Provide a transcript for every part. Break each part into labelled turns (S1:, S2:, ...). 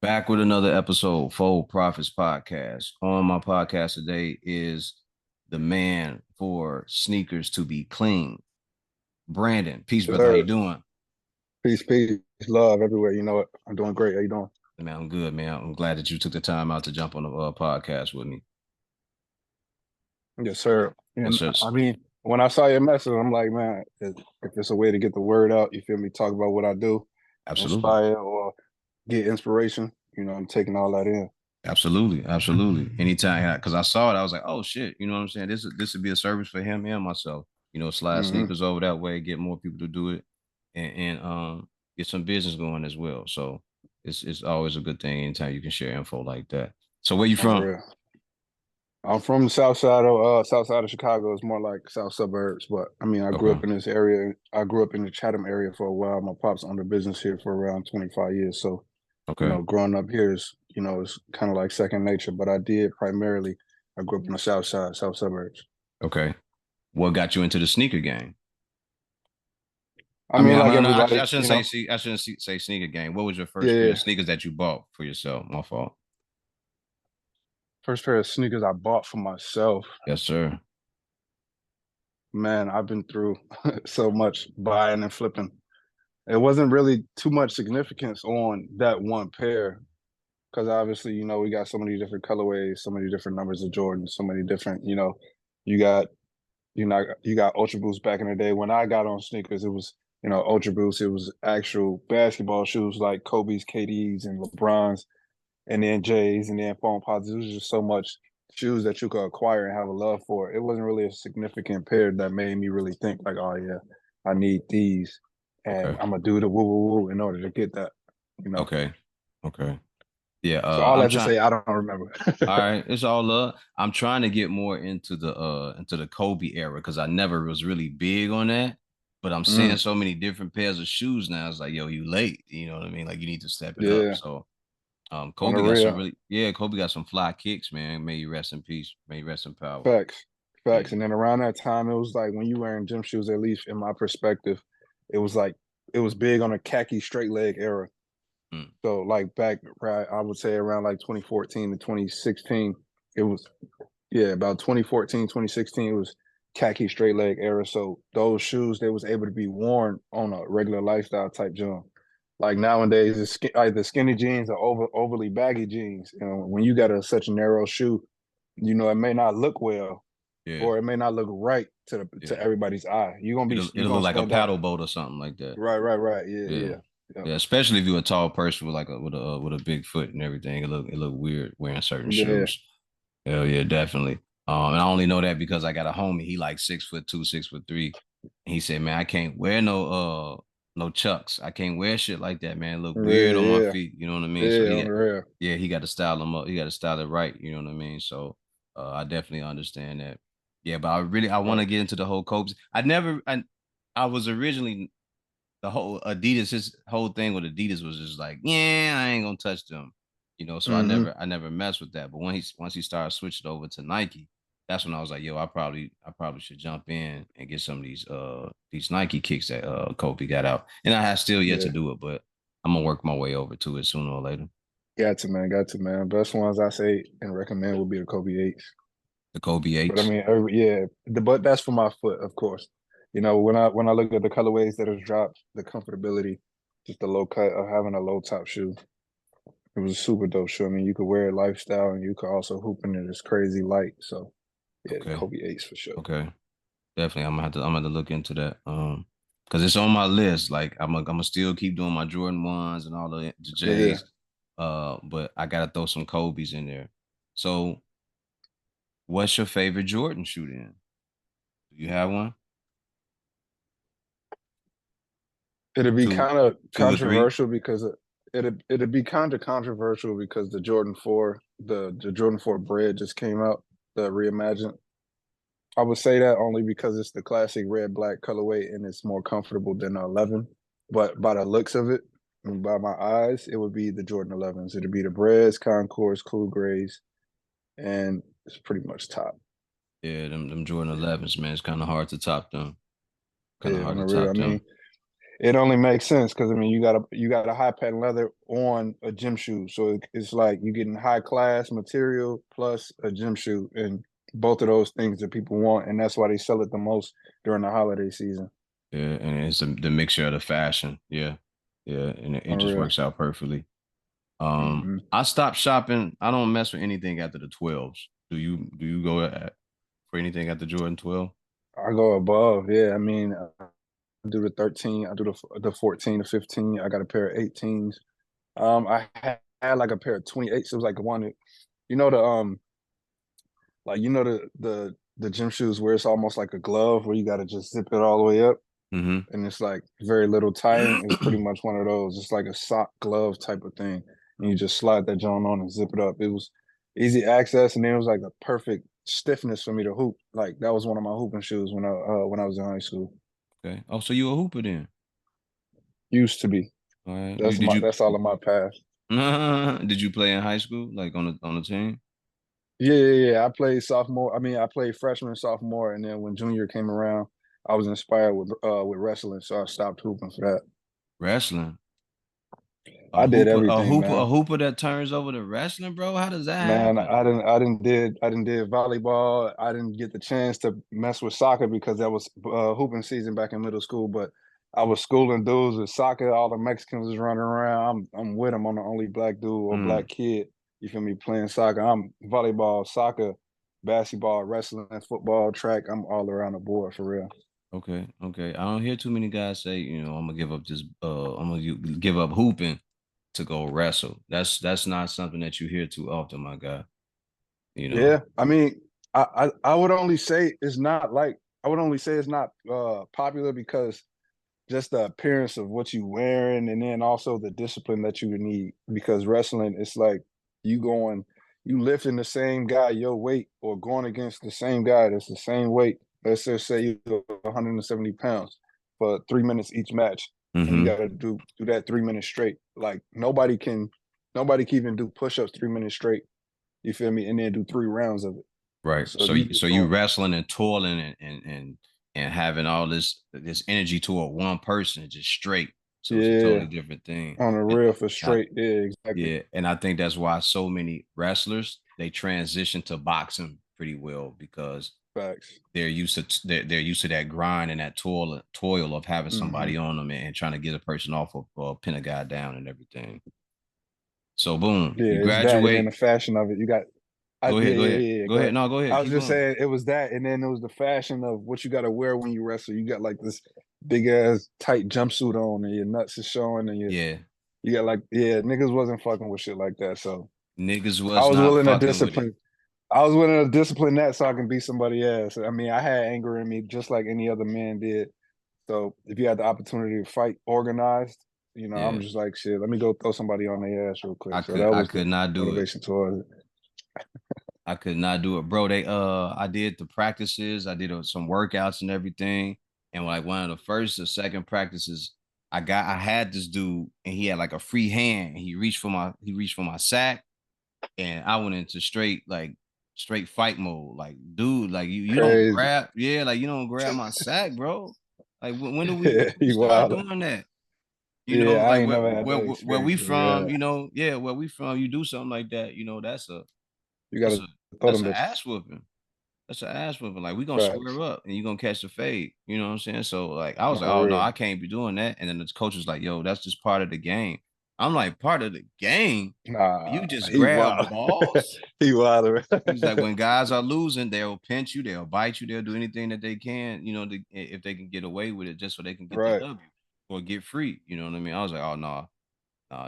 S1: Back with another episode, Full Profits Podcast. On my podcast today is the man for sneakers to be clean, Brandon. Peace,
S2: Yes,
S1: brother. How you
S2: sir.
S1: doing?
S2: Peace, peace, love everywhere. You know it. I'm doing great. How you doing?
S1: Man, I'm good, man. I'm glad that you took the time out to jump on the podcast with me.
S2: Yes, sir.
S1: Yes,
S2: And
S1: sir.
S2: I mean, when I saw your message, I'm like, man, if it's a way to get the word out, you feel me? Talk about what I do,
S1: Absolutely.
S2: inspire or get inspiration. I'm taking all that in.
S1: Absolutely. Absolutely. Anytime, because I saw it, I was like, oh shit. You know what I'm saying? This would be a service for him and myself. Slide
S2: Hmm.
S1: sneakers over that way, get more people to do it, and get some business going as well. So it's always a good thing anytime you can share info like that. So where you
S2: On the
S1: from?
S2: real. I'm from the south side of Chicago. It's more like south suburbs, but I mean, I grew
S1: Okay.
S2: up in this area. I grew up in the Chatham area for a while. My pops owned a business here for around 25 years. So,
S1: Okay.
S2: growing up here is kind of like second nature. But I grew up in the south side, south suburbs.
S1: Okay. What got you into the sneaker game?
S2: I mean,
S1: I
S2: like
S1: mean, no, I
S2: everybody,
S1: shouldn't say I shouldn't say sneaker game. What was your
S2: yeah,
S1: first pair of
S2: yeah.
S1: sneakers that you bought for yourself? My fault.
S2: First pair of sneakers I bought for myself.
S1: Yes, sir.
S2: Man, I've been through so much buying and flipping. It wasn't really too much significance on that one pair because obviously, we got so many different colorways, so many different numbers of Jordan, so many different, you got, you got Ultra Boost back in the day. When I got on sneakers, it was, Ultra Boost. It was actual basketball shoes like Kobe's, KD's, and LeBron's, and then J's, and then foam posits. It was just so much shoes that you could acquire and have a love for. It wasn't really a significant pair that made me really think like, oh yeah, I need these, and
S1: Okay.
S2: I'm gonna do the woo woo woo in order to get that. You know.
S1: Okay. Okay. Yeah.
S2: So all
S1: I'm
S2: that to
S1: trying.
S2: say, I don't remember.
S1: All right, it's all love. I'm trying to get more into the Kobe era because I never was really big on that. But I'm seeing
S2: Mm,
S1: so many different pairs of shoes now. It's like, yo, you late. You know what I mean? Like you need to step it up.
S2: yeah,
S1: So
S2: on the
S1: Kobe got some
S2: real.
S1: really yeah, Kobe got some fly kicks, man. May you rest in peace. May you rest in power.
S2: Facts,
S1: Yeah.
S2: facts. And then around that time, it was like when you wearing gym shoes, at least in my perspective, it was like it was big on a khaki straight leg era.
S1: Mm.
S2: So like back, right, I would say around like 2014 to 2016, it was yeah, about 2014, 2016, it was khaki straight leg era. So those shoes, they was able to be worn on a regular lifestyle type jump. Like nowadays, either skinny jeans or overly baggy jeans. When you got such a narrow shoe, it may not look well
S1: Yeah.
S2: or it may not look right to
S1: Yeah.
S2: everybody's eye. You're
S1: It'll
S2: gonna
S1: look like a
S2: stand out.
S1: paddle boat or something like that.
S2: Right, right, right. Yeah,
S1: Yeah.
S2: yeah, yeah,
S1: Yeah, especially if you're a tall person with like with a big foot and everything, it look weird wearing certain
S2: yeah.
S1: shoes. Hell yeah, definitely. And I only know that because I got a homie. He like 6'2", 6'3". And he said, "Man, I can't wear no chucks. I can't wear shit like that, man. It look
S2: Yeah,
S1: weird on my
S2: yeah,
S1: feet. You know what I mean? So
S2: yeah, on the real.
S1: he got to style them up. He got to style it right. You know what I mean? So I definitely understand that. Yeah, but I want
S2: Right.
S1: to get into the whole Kobe. I was originally the whole Adidas, his whole thing with Adidas was just like, yeah, I ain't gonna touch them, So
S2: Mm-hmm.
S1: I never messed with that. But once he started switching over to Nike, that's when I was like, yo, I probably should jump in and get some of these Nike kicks that Kobe got out, and I have still yet to
S2: Yeah.
S1: do it, but I'm gonna work my way over to it sooner or later.
S2: Got to, man. Best ones I say and recommend would be the Kobe eights.
S1: The Kobe
S2: But I
S1: eights.
S2: mean, but that's for my foot, of course. When I look at the colorways that has dropped, the comfortability, just the low cut of having a low top shoe, it was a super dope shoe. I mean, you could wear it lifestyle and you could also hoop in it. It's crazy light. So yeah, the
S1: Okay,
S2: Kobe eights for sure.
S1: okay, definitely. I'm gonna have to look into that. Because it's on my list. Like I'm gonna still keep doing my Jordan ones and all the
S2: Yeah.
S1: J's. But I gotta throw some Kobe's in there. So, what's your favorite Jordan shoe then? Do you have one?
S2: It'd be
S1: Two,
S2: kind of
S1: two or three?
S2: controversial because it'd be kind of controversial because the Jordan 4 bread just came out, the reimagined. I would say that only because it's the classic red black colorway and it's more comfortable than the 11. But by the looks of it, and by my eyes, it would be the Jordan 11s. It'd be the Breds, Concords, Cool Grays, and it's pretty much top.
S1: Yeah, them Jordan 11s, man. It's kind of hard to top them. Kind of
S2: Yeah,
S1: hard
S2: on
S1: to
S2: the real. I
S1: top
S2: mean,
S1: them.
S2: it only makes sense because I mean you got a high patent leather on a gym shoe, so it's like you're getting high class material plus a gym shoe, and both of those things that people want, and that's why they sell it the most during the holiday season.
S1: Yeah, and it's the mixture of the fashion. Yeah, yeah, and it
S2: On
S1: just
S2: real.
S1: works out perfectly.
S2: Hmm.
S1: I stopped shopping. I don't mess with anything after the 12s. Do you go for anything after Jordan 12?
S2: I go above, yeah. I mean, I do the 13, I do the 14 to 15. I got a pair of 18s. I had like a pair of 28s. It was like the one that, you know, the like the gym shoes where it's almost like a glove where you got to just zip it all the way up
S1: Mm-hmm.
S2: and it's like very little tighting. It's pretty much one of those. It's like a sock glove type of thing, and you just slide that joint on and zip it up. It was easy access, and then it was like a perfect stiffness for me to hoop. Like that was one of my hooping shoes when I was in high school.
S1: Okay. Oh, so you a hooper then?
S2: Used to be.
S1: All right. You
S2: That's
S1: did
S2: my
S1: you
S2: that's all of my past.
S1: did you play in high school, like on the team?
S2: Yeah. I played sophomore. I mean, I played freshman, sophomore, and then when junior came around, I was inspired with wrestling, so I stopped hooping for that.
S1: Wrestling.
S2: I did everything,
S1: A
S2: man.
S1: hooper that turns over to wrestling, bro. How does that
S2: Man,
S1: happen?
S2: I didn't did volleyball. I didn't get the chance to mess with soccer because that was hooping season back in middle school. But I was schooling dudes with soccer. All the Mexicans was running around. I'm with them. I'm the only black dude or
S1: Mm,
S2: black kid. You feel me? Playing soccer. I'm volleyball, soccer, basketball, wrestling, football, track. I'm all around the board for real.
S1: okay, okay. I don't hear too many guys say, I'm gonna give up give up hooping to go wrestle. That's not something that you hear too often, my guy. You know.
S2: Yeah, I mean, I would only say it's not like I would only say it's not popular because just the appearance of what you wearing and then also the discipline that you would need because wrestling it's like you going you lifting the same guy your weight or going against the same guy that's the same weight. Let's just say you go 170 pounds for 3 minutes each match and you
S1: Hmm.
S2: got to do that 3 minutes straight. Like nobody can even do push-ups 3 minutes straight, you feel me, and then do 3 rounds of it.
S1: Right.
S2: So
S1: So
S2: if you
S1: so
S2: just
S1: you
S2: doing
S1: wrestling and toiling and having all this energy toward one person just straight. So it's a totally
S2: yeah
S1: different thing.
S2: on the
S1: And
S2: real for
S1: I,
S2: straight, yeah, exactly.
S1: yeah, and I think that's why so many wrestlers they transition to boxing pretty well because
S2: Facts.
S1: they're used to that grind and that toil of having somebody
S2: Hmm.
S1: on them and trying to get a person off of pin a guy down and everything. So boom,
S2: Yeah,
S1: you
S2: it's that, and then
S1: graduate.
S2: the fashion of it. You got,
S1: Go
S2: yeah,
S1: ahead, go
S2: yeah,
S1: ahead,
S2: yeah, yeah.
S1: go
S2: Go
S1: ahead.
S2: ahead.
S1: No, go
S2: I
S1: ahead.
S2: was
S1: Keep
S2: just
S1: going.
S2: saying it was that, and then it was the fashion of what you got to wear when you wrestle. You got like this big ass tight jumpsuit on, and your nuts is showing, and
S1: Yeah,
S2: you got like, yeah, niggas wasn't fucking with shit like that. So
S1: niggas
S2: I
S1: was
S2: was
S1: not
S2: willing to
S1: fucking with it.
S2: discipline. I was willing to discipline that so I can beat somebody else. I mean, I had anger in me just like any other man did. So if you had the opportunity to fight organized, I'm
S1: Yeah,
S2: just like, shit, let me go throw somebody on their ass real quick. So that
S1: I
S2: was the
S1: could not do it.
S2: motivation towards it.
S1: I could not do it, bro. I did the practices, I did some workouts and everything, and like one of the first or second practices, I had this dude, and he had like a free hand. And he reached for my sack, and I went into straight fight mode. Like, dude, like you don't
S2: Crazy.
S1: grab, yeah, like you don't grab my sack, bro. Like when
S2: Yeah,
S1: do we
S2: he
S1: start
S2: wild.
S1: doing that?
S2: Yeah, I
S1: Like
S2: ain't never had that
S1: where we
S2: experience. So
S1: from,
S2: yeah,
S1: yeah, where we from, you do something like that,
S2: you
S1: that's
S2: gotta
S1: a
S2: throw
S1: that's
S2: them
S1: an
S2: bitches.
S1: ass whooping. That's an ass whooping. Like we gonna
S2: Facts.
S1: square up and you gonna catch the fade. You know what I'm saying? So like I was like,
S2: On
S1: oh no,
S2: real.
S1: I can't be doing that. And then the coach was like, yo, that's just part of the game. I'm like, part of the game.
S2: Nah,
S1: You just
S2: he
S1: grab
S2: wild.
S1: balls.
S2: He wild.
S1: He's like, when guys are losing, they'll pinch you, they'll bite you, they'll do anything that they can, if they can get away with it, just so they can get the
S2: Right,
S1: W or get free. You know what I mean? I was like, oh no,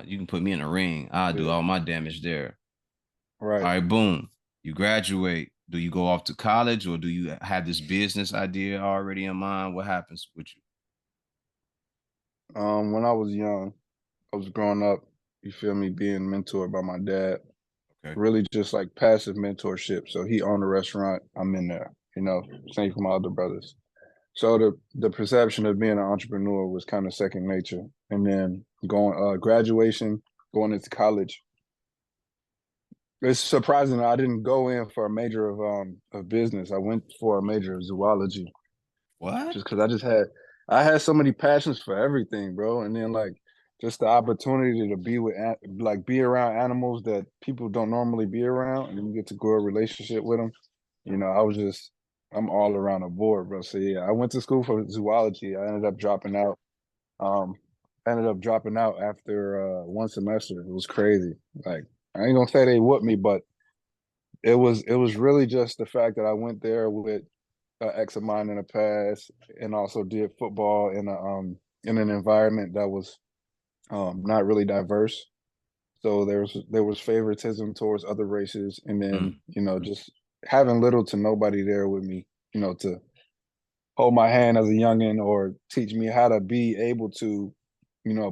S1: you can put me in a ring. I'll do all
S2: yeah,
S1: my damage there. All
S2: right.
S1: right, boom. You graduate. Do you go off to college or do you have this business idea already in mind? What happens with you?
S2: When I was young, I was growing up, you feel me, being mentored by my dad.
S1: Okay.
S2: Really just like passive mentorship. So he owned a restaurant, I'm in there, same for my other brothers. So the perception of being an entrepreneur was kind of second nature. And then going graduation, going into college. It's surprising that I didn't go in for a major of business. I went for a major of zoology
S1: What?
S2: just because I had so many passions for everything, bro. And then like just the opportunity to be with like be around animals that people don't normally be around, and you get to grow a relationship with them. You know, I'm all around the board, bro. So yeah, I went to school for zoology. I ended up dropping out. Um, I ended up dropping out after one semester. It was crazy. Like I ain't gonna say they whooped me, but it was really just the fact that I went there with an ex of mine in the past, and also did football in an environment that was not really diverse. So there was favoritism towards other races, and then
S1: Mm,
S2: just having little to nobody there with me, to hold my hand as a youngin or teach me how to be able to,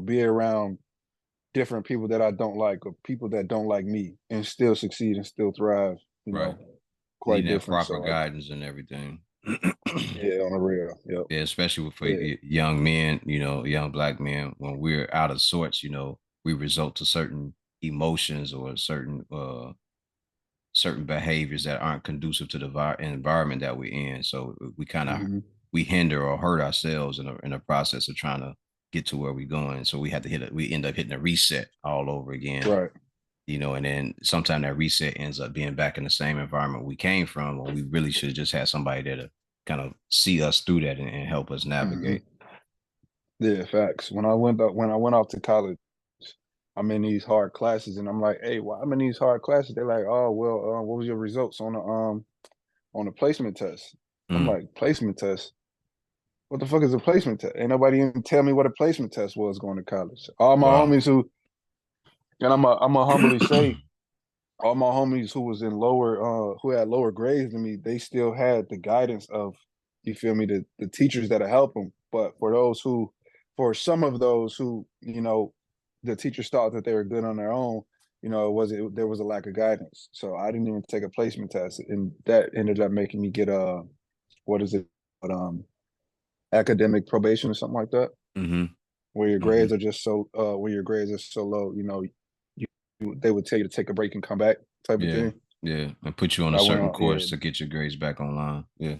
S2: be around different people that I don't like or people that don't like me and still succeed and still thrive. You
S1: right.
S2: know, quite
S1: Needing that
S2: different.
S1: proper
S2: So I,
S1: guidance and everything.
S2: yeah, on the real, yep,
S1: Yeah, especially for
S2: yeah,
S1: young men, young black men, when we're out of sorts, we result to certain emotions or certain behaviors that aren't conducive to the environment that we're in. So
S2: hmm
S1: we hinder or hurt ourselves in a process of trying to get to where we're going. So we end up hitting a reset all over again,
S2: right.
S1: and then sometimes that reset ends up being back in the same environment we came from, or we really should have just had somebody there to kind of see us through that and help us
S2: hmm
S1: navigate.
S2: Yeah, facts. When I went off to college, I'm in these hard classes, and I'm like, hey, why I'm in these hard classes? They're like, oh well, what was your results on the placement test? I'm
S1: Mm,
S2: like, placement test? What the fuck is a placement test? Ain't nobody even tell me what a placement test was going to college. All my
S1: wow.
S2: homies who, and I'm a humbly say, all my homies who was in who had lower grades than me, they still had the guidance of, you feel me, the teachers that'll help them. But for some of those who, the teachers thought that they were good on their own, there was a lack of guidance. So I didn't even take a placement test, and that ended up making me get what is it, but academic probation or something like that,
S1: Hmm.
S2: where your
S1: Hmm.
S2: grades are just where your grades are so low, they would tell you to take a break and come back type of
S1: Yeah,
S2: thing.
S1: yeah, and put you on a
S2: I went
S1: certain
S2: on, yeah,
S1: course to get your grades back online. Yeah.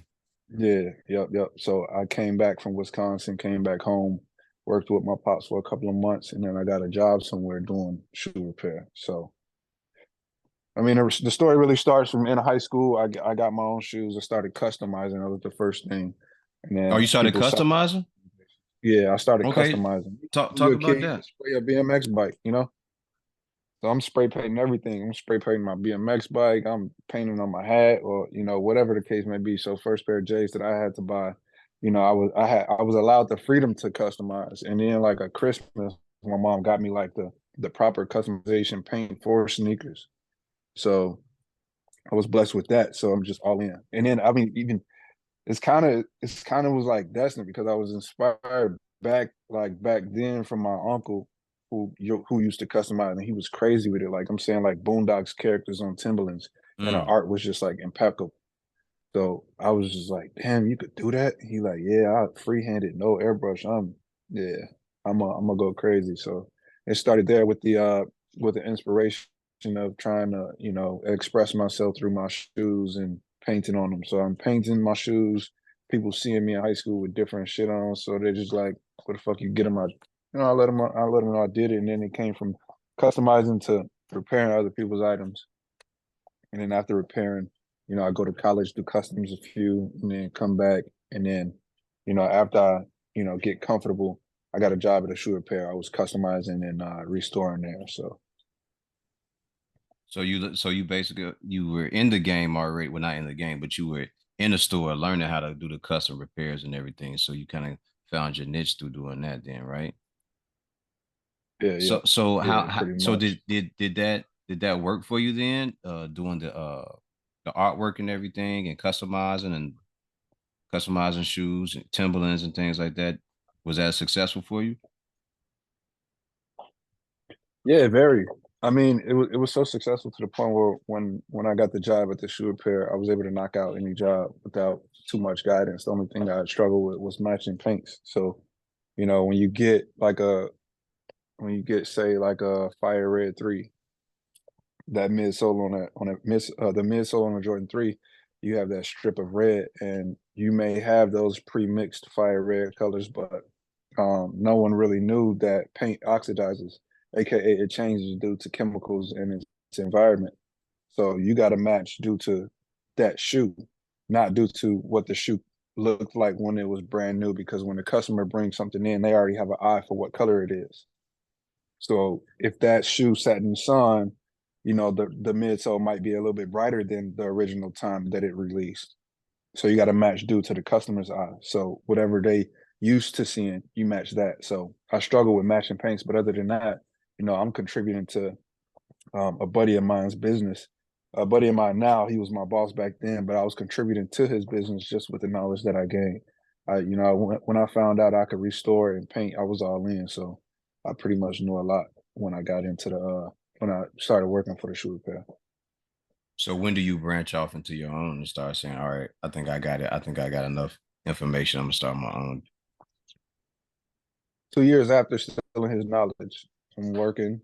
S2: yeah, yep, yep. So I came back from Wisconsin, came back home, worked with my pops for a couple of months, and then I got a job somewhere doing shoe repair. So, I mean, the story really starts from in high school. I got my own shoes. I started customizing. That was the first thing, and
S1: Oh, you
S2: then
S1: started
S2: people saw.
S1: customizing?
S2: Yeah, I started
S1: Okay.
S2: customizing.
S1: Talk
S2: When you're
S1: talk
S2: a
S1: about
S2: kid, you
S1: that.
S2: just spray a BMX bike. So I'm spray painting everything. I'm spray painting my BMX bike. I'm painting on my hat, or whatever the case may be. So first pair of J's that I had to buy, I was allowed the freedom to customize. And then like a Christmas, my mom got me like the proper customization paint for sneakers. So I was blessed with that. So I'm just all in. And then I mean, even it's kind of was like destiny, because I was inspired back then from my uncle who used to customize, and he was crazy with it. Like I'm saying, like Boondocks characters on Timberlands, and the
S1: Mm.
S2: art was just like impeccable. So I was just like, damn, you could do that. He like, yeah, I freehanded, no airbrush. Yeah, I'm gonna go crazy. So it started there with the inspiration of trying to express myself through my shoes and painting on them. So I'm painting my shoes. People seeing me in high school with different shit on, so they're just like, "What the fuck you get them?" I let them know I did it, and then it came from customizing to repairing other people's items. And then after repairing, I go to college, do customs a few, and then come back. And then, after I, get comfortable, I got a job at a shoe repair. I was customizing and restoring there. So
S1: So you basically you were in the game already. Well, not in the game, but you were in the store learning how to do the custom repairs and everything. So you kind of found your niche through doing that then, right?
S2: yeah, yeah,
S1: So
S2: yeah, pretty
S1: so
S2: much.
S1: did that work for you then? Doing the artwork and everything and customizing shoes and Timberlands and things like that. Was that successful for you?
S2: Yeah, very. I mean, it was so successful to the point where when I got the job at the shoe repair, I was able to knock out any job without too much guidance. The only thing that I struggled with was matching paints. So, when you get say like a fire red 3, that midsole on a mid the midsole on a Jordan 3, you have that strip of red, and you may have those pre-mixed fire red colors, but no one really knew that paint oxidizes, aka it changes due to chemicals in its environment. So you got to match due to that shoe, not due to what the shoe looked like when it was brand new. Because when the customer brings something in, they already have an eye for what color it is. So if that shoe sat in the sun, the midsole might be a little bit brighter than the original time that it released. So you got to match due to the customer's eye. So whatever they used to seeing, you match that. So I struggle with matching paints, but other than that, I'm contributing to a buddy of mine's business. A buddy of mine now, he was my boss back then, but I was contributing to his business just with the knowledge that I gained. When I found out I could restore and paint, I was all in. So I pretty much knew a lot when I got into when I started working for the shoe repair.
S1: So when do you branch off into your own and start saying, all right, I think I got it. I think I got enough information. I'm gonna start my own.
S2: 2 years after stealing his knowledge, I'm working.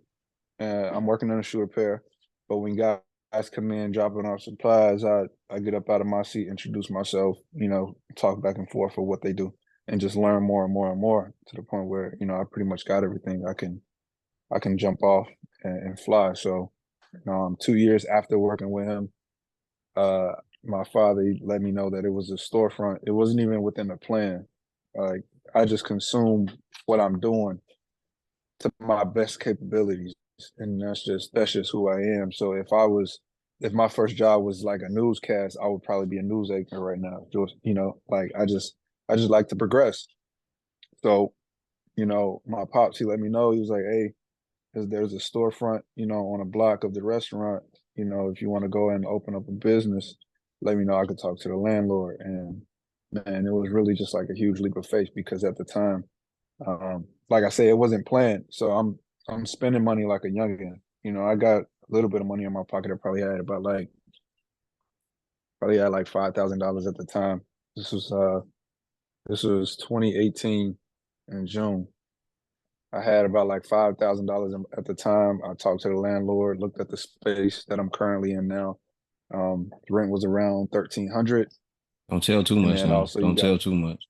S2: I'm working on a shoe repair, but when guys come in dropping off supplies, I get up out of my seat, introduce myself, talk back and forth for what they do, and just learn more and more and more to the point where I pretty much got everything. I can jump off and fly. So, 2 years after working with him, uh, my father let me know that it was a storefront. It wasn't even within the plan. Like I just consume what I'm doing to my best capabilities, and that's just who I am. So if my first job was like a newscast, I would probably be a news anchor right now. Just like I just like to progress. So my pops, he let me know. He was like, hey, there's a storefront on a block of the restaurant. If you want to go and open up a business, let me know. I could talk to the landlord. And man, it was really just like a huge leap of faith because at the time, like I say, it wasn't planned. So I'm spending money like a youngin. I got a little bit of money in my pocket. I probably had like $5,000 at the time. This was uh this was 2018 in June. I had about like $5,000 at the time. I talked to the landlord, looked at the space that I'm currently in now. Rent was around 1,300,
S1: Don't tell too
S2: and
S1: much
S2: then
S1: now.
S2: also you
S1: Don't
S2: got
S1: tell too much.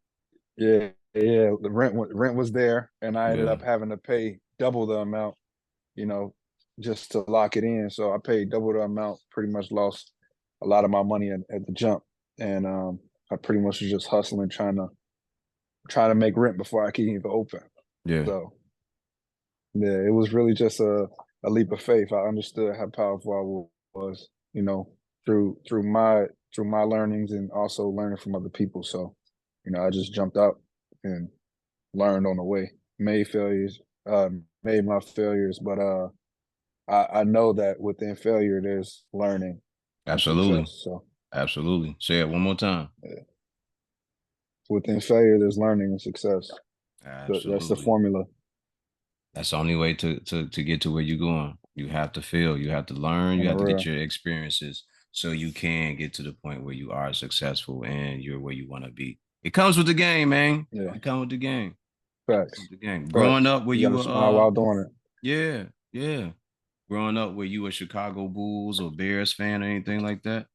S2: yeah. The rent was there, and I ended
S1: Yeah.
S2: up having to pay double the amount, you know, just to lock it in. So I paid double the amount. Pretty much lost a lot of my money at the jump, and I pretty much was just hustling, trying to make rent before I could even open.
S1: Yeah.
S2: So yeah, it was really just a leap of faith. I understood how powerful I was, through my learnings and also learning from other people. So, I just jumped out and learned on the way. Made failures, made my failures, but I know that within failure there's learning and
S1: Absolutely.
S2: success. So
S1: Absolutely. Say it one more time.
S2: yeah, within failure there's learning and success. That's the
S1: Absolutely.
S2: formula.
S1: That's the only way to get to where you're going. You have to fail. You have to learn.
S2: On
S1: You
S2: the
S1: have to get
S2: real.
S1: your experiences so you can get to the point where you are successful and you're where you want to be. It comes with the game, man.
S2: Yeah,
S1: It comes with the game.
S2: facts,
S1: The game. Growing
S2: facts.
S1: up where
S2: You
S1: you
S2: got to
S1: were
S2: smile while doing it.
S1: yeah, yeah. Growing up where you were Chicago Bulls or Bears fan or anything like that.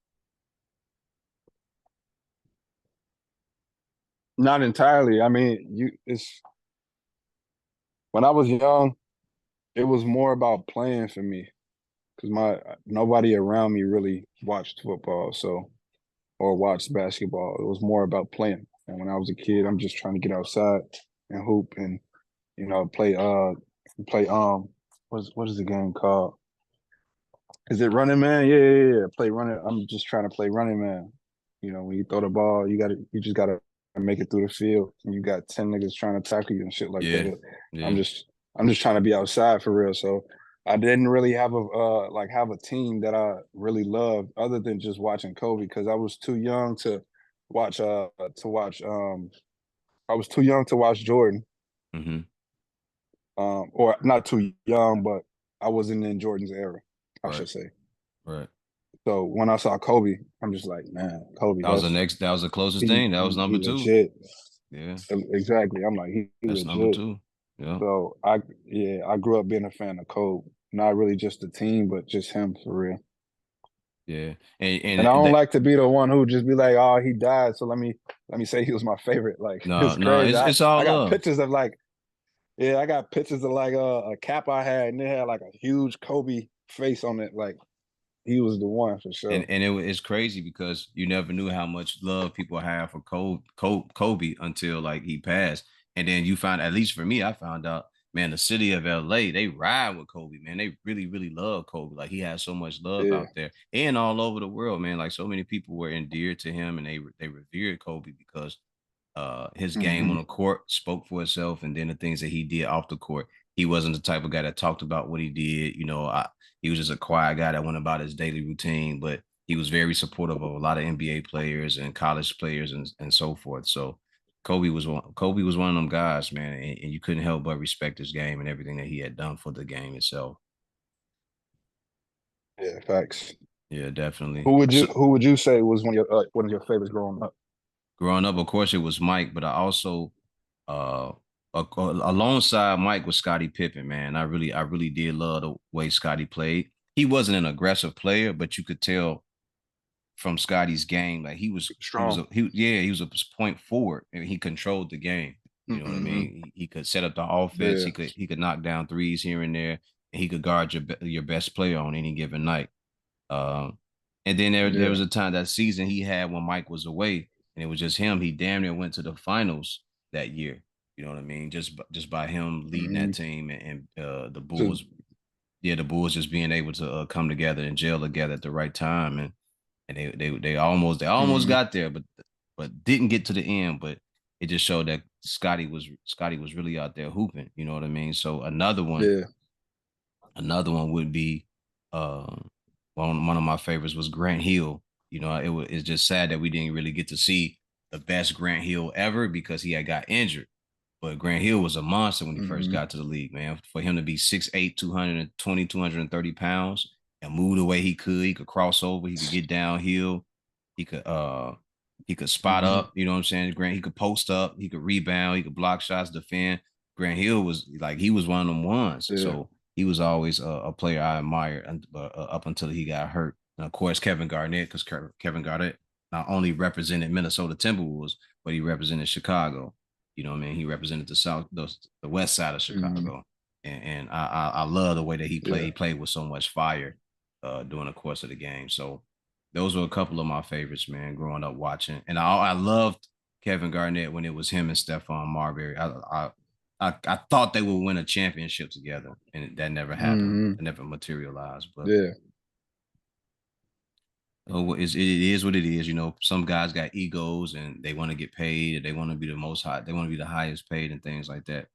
S2: Not entirely. I mean, it's when I was young, it was more about playing for me because my nobody around me really watched football, so or watched basketball. It was more about playing. And when I was a kid, I'm just trying to get outside and hoop and play what is the game called? Is it Running Man? Yeah, yeah, yeah. Play running. I'm just trying to play Running Man. When you throw the ball, you just gotta make it through the field. And you got 10 niggas trying to tackle you and shit like
S1: Yeah,
S2: that. I'm
S1: yeah.
S2: just I'm just trying to be outside for real. So I didn't really have a team that I really loved other than just watching Kobe because I was too young watch to watch I was too young to watch Jordan.
S1: Mm-hmm.
S2: Or not too young, but I wasn't in Jordan's era, I
S1: Right,
S2: should say.
S1: right.
S2: So when I saw Kobe, I'm just like, man, Kobe,
S1: That was the closest
S2: he
S1: thing. That was number
S2: he
S1: two.
S2: legit.
S1: Yeah,
S2: Exactly. I'm like, he
S1: that's number
S2: legit.
S1: two. Yeah.
S2: So I grew up being a fan of Kobe. Not really just the team, but just him for real.
S1: Yeah,
S2: And I
S1: and
S2: don't like to be the one who just be like, "Oh, he died, so let me say he was my favorite." Like
S1: no,
S2: it's
S1: no,
S2: crazy. I
S1: it's all
S2: I got
S1: love.
S2: pictures of like yeah, I got pictures of like a cap I had, and it had like a huge Kobe face on it. Like he was the one for sure.
S1: And it's crazy because you never knew how much love people have for Kobe until like he passed, and then you find, at least for me, I found out, man, the city of LA, they ride with Kobe, man. They really really love Kobe. Like he has so much love
S2: Yeah.
S1: out there and all over the world, man. Like so many people were endeared to him, and they revered Kobe because his game on
S2: Hmm.
S1: the court spoke for itself, and then the things that he did off the court. He wasn't the type of guy that talked about what he did. He was just a quiet guy that went about his daily routine, but he was very supportive of a lot of NBA players and college players and so forth. So Kobe was one of them guys, man, and you couldn't help but respect his game and everything that he had done for the game itself.
S2: Yeah, facts.
S1: Yeah, definitely.
S2: Who would you say was one of your favorites growing up?
S1: Growing up, of course, it was Mike, but I also uh alongside Mike was Scottie Pippen, man. I really did love the way Scottie played. He wasn't an aggressive player, but you could tell from Scottie's game, like
S2: Strong.
S1: he was a point forward and he controlled the game. You know what I
S2: Hmm.
S1: mean? He could set up the offense,
S2: Yeah.
S1: he could knock down threes here and there, and he could guard your best player on any given night. Um, and then there
S2: Yeah.
S1: was a time that season he had when Mike was away, and it was just him. He damn near went to the finals that year. You know what I mean? Just by him leading that
S2: Hmm.
S1: team, and the
S2: Just
S1: Bulls, yeah, the Bulls just being able to come together and gel together at the right time, and they almost
S2: hmm
S1: got there, but didn't get to the end. But it just showed that Scotty was really out there hooping. You know what I mean? So
S2: Yeah.
S1: another one would be one of my favorites was Grant Hill. It's just sad that we didn't really get to see the best Grant Hill ever because he had got injured. But Grant Hill was a monster when he first
S2: Hmm.
S1: got to the league, man. For him to be 6'8", 220, 230 pounds and move the way he could cross over, he could get downhill, he could uh he could spot
S2: Hmm.
S1: up, you know what I'm saying? Grant, he could post up, he could rebound, he could block shots, defend. Grant Hill was like he was one of them ones.
S2: Yeah.
S1: So he was always a player I admired up until he got hurt. And of course, Kevin Garnett, because Kevin Garnett not only represented Minnesota Timberwolves, but he represented Chicago. You know what I mean? He represented the west side of
S2: Hmm.
S1: Chicago, and I love the way that he played.
S2: Yeah.
S1: He played with so much fire during the course of the game. So those were a couple of my favorites, man. Growing up watching, and I loved Kevin Garnett when it was him and Stephon Marbury. I thought they would win a championship together, and that never happened.
S2: Hmm.
S1: It never materialized. But
S2: Yeah.
S1: it is what it is. Some guys got egos and they want to get paid. They want to be the most high. They want to be the highest paid and things like that.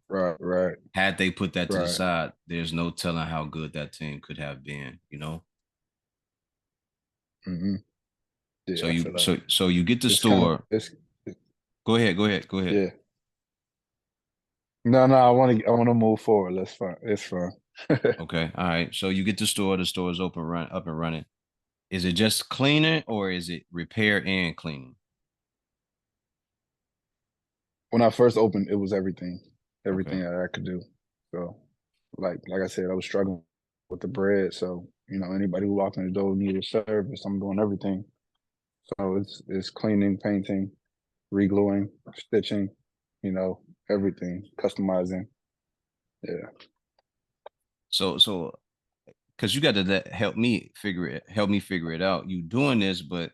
S2: Right. Right.
S1: Had they put that to the
S2: Right.
S1: side, there's no telling how good that team could have been.
S2: Hmm.
S1: So
S2: Yeah. I feel
S1: you
S2: that.
S1: so so you get the
S2: It's kind of
S1: store.
S2: it's
S1: Go ahead.
S2: yeah. No, no. I want to move forward. Let's fun. It's fun.
S1: Okay, all right. So you get the store. The store is up and running. Is it just cleaning or is it repair and cleaning?
S2: When I first opened, it was everything
S1: Okay.
S2: that I could do. So, like I said, I was struggling with the bread. So, anybody who walked in the door needed service. I'm doing everything. So it's cleaning, painting, regluing, stitching, everything, customizing. Yeah.
S1: So because you got to help me figure it out. You doing this, but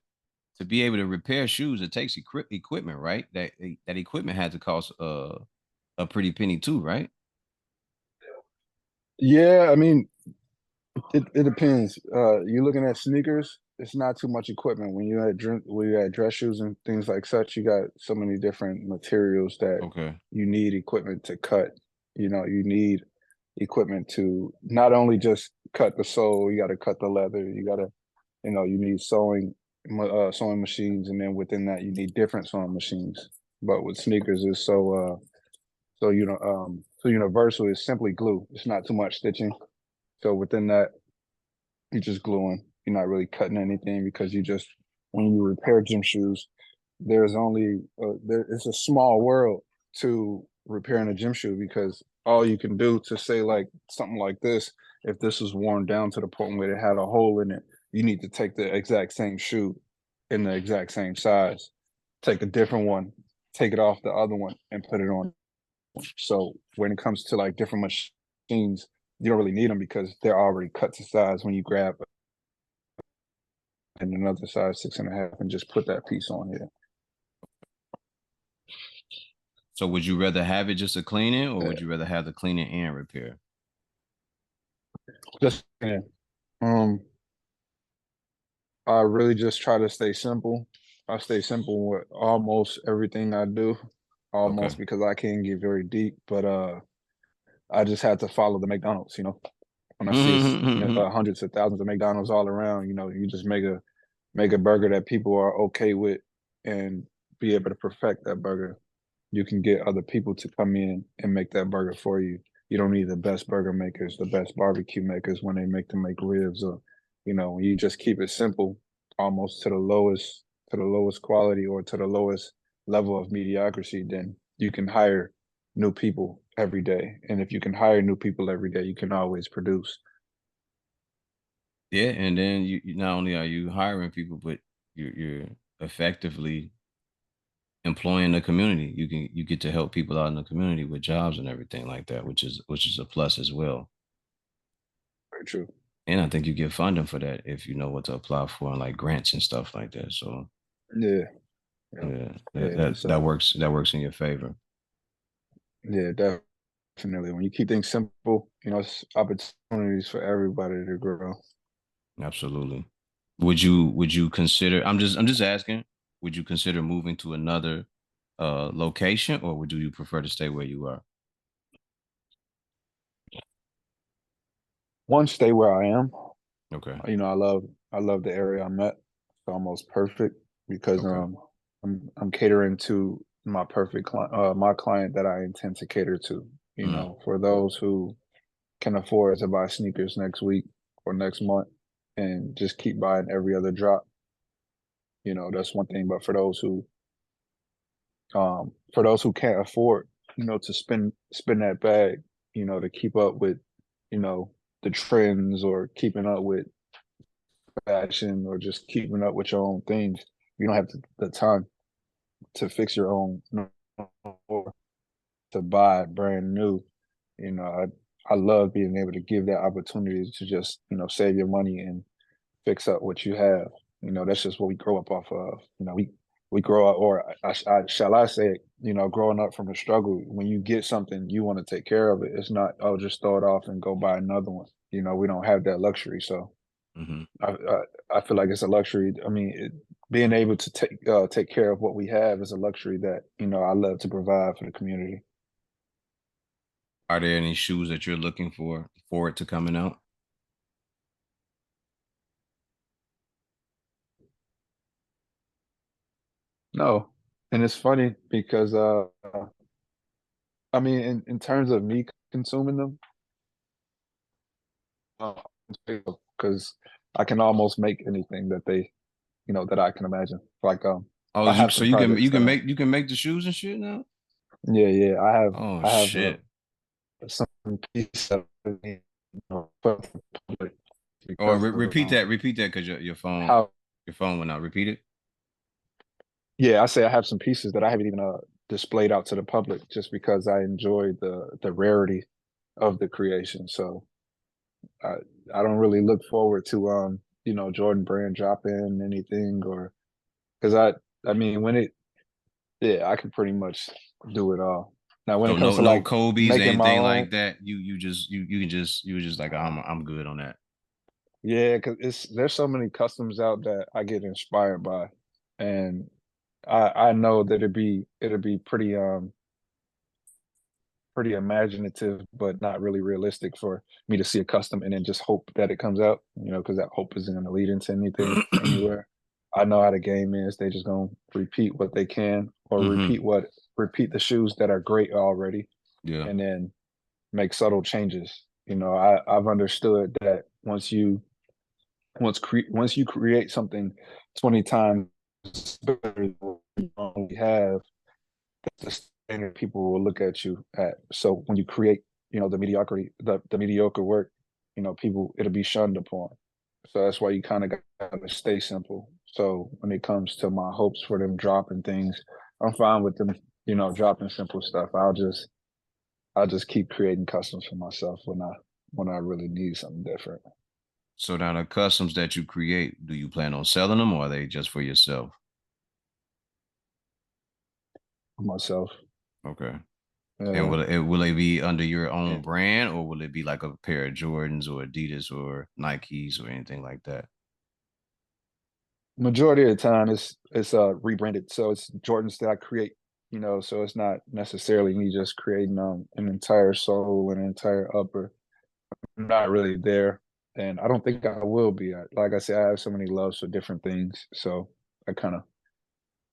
S1: to be able to repair shoes, it takes equipment, right? That equipment had to cost a pretty penny too, right?
S2: Yeah, I mean, it depends. You're looking at sneakers. It's not too much equipment. When you had dress shoes and things like such, you got so many different materials that
S1: Okay.
S2: you need equipment to cut. You need equipment to not only just cut the sole. You got to cut the leather. You need sewing machines, and then within that, you need different sewing machines. But with sneakers, it's so universal. It's simply glue. It's not too much stitching. So within that, you're just gluing. You're not really cutting anything because when you repair gym shoes, there's only it's a small world to repairing a gym shoe because all you can do to say like something like this, if this was worn down to the point where it had a hole in it, you need to take the exact same shoe in the exact same size, take a different one, take it off the other one, and put it on. So when it comes to like different machines, you don't really need them because they're already cut to size when you grab another size 6.5 and just put that piece on here.
S1: So would you rather have it just to clean it, or
S2: Yeah.
S1: would you rather have the cleaning and repair?
S2: Just yeah. Um, I really just try to stay simple. I stay simple with almost everything I do, almost
S1: Okay.
S2: because I can get very deep, but I just had to follow the McDonald's, when I see hundreds of thousands of McDonald's all around, you just make a burger that people are okay with and be able to perfect that burger. You can get other people to come in and make that burger for you. You don't need the best burger makers, the best barbecue makers when they make ribs or, when you just keep it simple, almost to the lowest quality or to the lowest level of mediocrity, then you can hire new people every day. And if you can hire new people every day, you can always produce.
S1: Yeah, and then not only are you hiring people, but you're effectively employing the community. You get to help people out in the community with jobs and everything like that, which is a plus as well.
S2: Very true.
S1: And I think you get funding for that if you know what to apply for and like grants and stuff like that. So
S2: Yeah. Yeah.
S1: yeah, that
S2: Yeah.
S1: that
S2: It's
S1: that works that works in your favor.
S2: yeah, definitely. When you keep things simple, it's opportunities for everybody to grow.
S1: Absolutely. Would you consider I'm just asking, would you consider moving to another location, or would you prefer to stay where you are?
S2: One, stay where I am.
S1: Okay.
S2: I love the area I'm at. It's almost perfect because
S1: Okay.
S2: I'm catering to my client that I intend to cater to.
S1: Mm.
S2: For those who can afford to buy sneakers next week or next month and just keep buying every other drop. That's one thing. But for those who can't afford, to spend that bag, to keep up with, you know, the trends or keeping up with fashion or just keeping up with your own things, you don't have the time to fix your own or to buy brand new. I love being able to give that opportunity to just, save your money and fix up what you have. That's just what we grow up off of. We grow up, or shall I say, growing up from the struggle. When you get something, you want to take care of it. It's not, oh, just throw it off and go buy another one. We don't have that luxury, so
S1: Hmm.
S2: I feel like it's a luxury. I mean, being able to take care of what we have is a luxury that I love to provide for the community.
S1: Are there any shoes that you're looking for forward to coming out?
S2: No, and it's funny because I mean, in terms of me consuming them, because I can almost make anything that I can imagine. Like
S1: Oh,
S2: I
S1: you
S2: have
S1: so
S2: some
S1: you can
S2: projects
S1: you
S2: that
S1: can make you can make the shoes and shit now?
S2: yeah, yeah,
S1: Oh
S2: I have
S1: shit.
S2: some pieces of put public
S1: Or
S2: because of
S1: repeat that because your phone
S2: how
S1: your phone went out. Repeat it.
S2: yeah, I say I have some pieces that I haven't even displayed out to the public just because I enjoy the rarity of the creation. So I I don't really look forward to Jordan Brand dropping anything or because I mean when it yeah, I can pretty much do it all. Now when
S1: So
S2: it comes to
S1: no
S2: like
S1: Kobe's or
S2: making my
S1: anything
S2: own,
S1: like that. You were just like I'm good on that.
S2: yeah, because there's so many customs out that I get inspired by, and I know that it'd be pretty imaginative, but not really realistic for me to see a custom and then just hope that it comes out, because that hope isn't going to lead into anything anywhere. I know how the game is. They just gonna repeat what they can or
S1: Hmm.
S2: repeat the shoes that are great already,
S1: Yeah.
S2: and then make subtle changes. I've understood that once you create something 20 times better than what you already have, the standard people will look at you at. So when you create, the mediocrity, the mediocre work, people it'll be shunned upon. So that's why you kind of got to stay simple. So when it comes to my hopes for them dropping things, I'm fine with them, dropping simple stuff. I'll just keep creating customs for myself when I really need something different
S1: So now the customs that you create, do you plan on selling them or are they just for yourself?
S2: for myself.
S1: Okay. And
S2: Uh,
S1: will they be under your own
S2: and
S1: brand or will it be like a pair of Jordans or Adidas or Nikes or anything like that?
S2: majority of the time, it's rebranded, so it's Jordans that I create. So it's not necessarily me just creating an entire sole and an entire upper. I'm not really there, and I don't think I will be. Like I said, I have so many loves for different things, so I kind of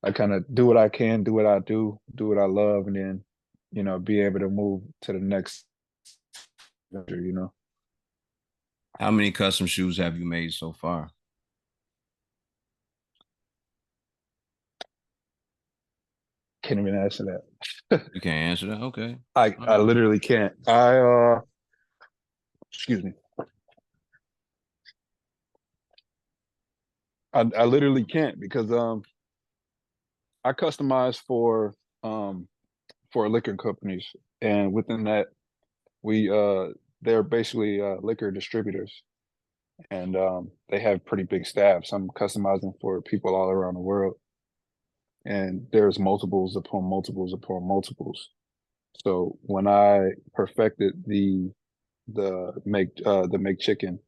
S2: I kind of do what I can, do what I do what I love, and then be able to move to the next.
S1: How many custom shoes have you made so far?
S2: Can't even answer that.
S1: You can't answer that. Okay.
S2: I
S1: All
S2: I
S1: right.
S2: literally can't. Excuse me. I literally can't because I customize for liquor companies, and within that we they're basically liquor distributors, and they have pretty big staffs. I'm customizing for people all around the world, and there's multiples upon multiples upon multiples. So when I perfected the make chicken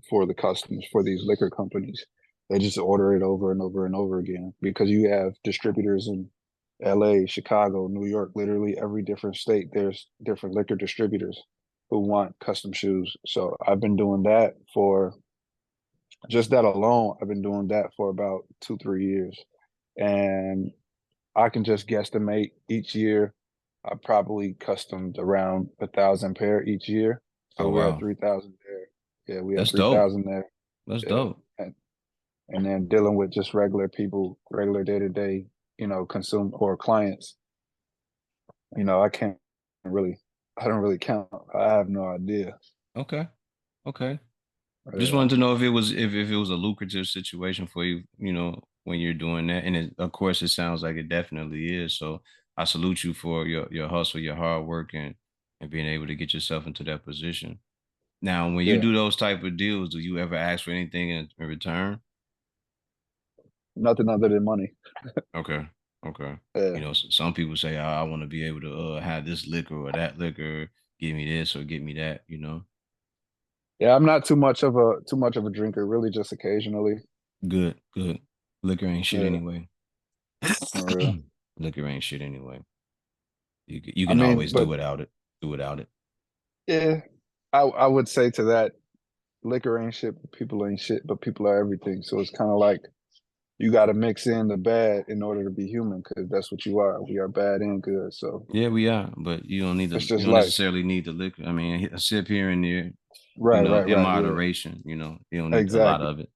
S2: for the customers for these liquor companies, they just order it over and over and over again because you have distributors in LA, Chicago, New York, literally every different state. There's different liquor distributors who want custom shoes. So I've been doing that for just that alone. I've been doing that for about 2, 3 years, and I can just guesstimate each year. I probably customed around 1,000 pair each year. So
S1: Oh
S2: we had
S1: wow.
S2: 3,000 there. Yeah, we had
S1: That's dope.
S2: 3,000 there.
S1: That's
S2: Yeah.
S1: dope.
S2: And then dealing with just regular people, regular day to day, consume or clients, I can't really, I don't really count. I have no idea.
S1: Okay. Okay. Just
S2: Yeah.
S1: wanted to know if if it was a lucrative situation for you, when you're doing that. And of course it sounds like it definitely is. So I salute you for your hustle, your hard work and being able to get yourself into that position. Now, when you
S2: Yeah.
S1: do those type of deals, do you ever ask for anything in return?
S2: Nothing other than money.
S1: Okay. Okay.
S2: Yeah.
S1: Some people say, I want to be able to have this liquor or that liquor, give me this or give me that.
S2: Yeah. I'm not too much of a drinker, really just occasionally.
S1: Good, good. Liquor ain't shit
S2: Yeah.
S1: anyway.
S2: For real.
S1: Liquor ain't shit anyway. You
S2: I
S1: can
S2: mean,
S1: always do
S2: but
S1: without it. Do without it.
S2: yeah, I would say to that, liquor ain't shit, but people ain't shit, but people are everything. So it's kind of like you got to mix in the bad in order to be human, because that's what you are. We are bad and good. So
S1: Yeah, we are, but
S2: it's
S1: you
S2: just
S1: don't
S2: life.
S1: necessarily need the liquor. I mean, a sip here and there,
S2: Right, right,
S1: in
S2: right. Yeah,
S1: moderation. You don't need a lot
S2: exactly.
S1: of it.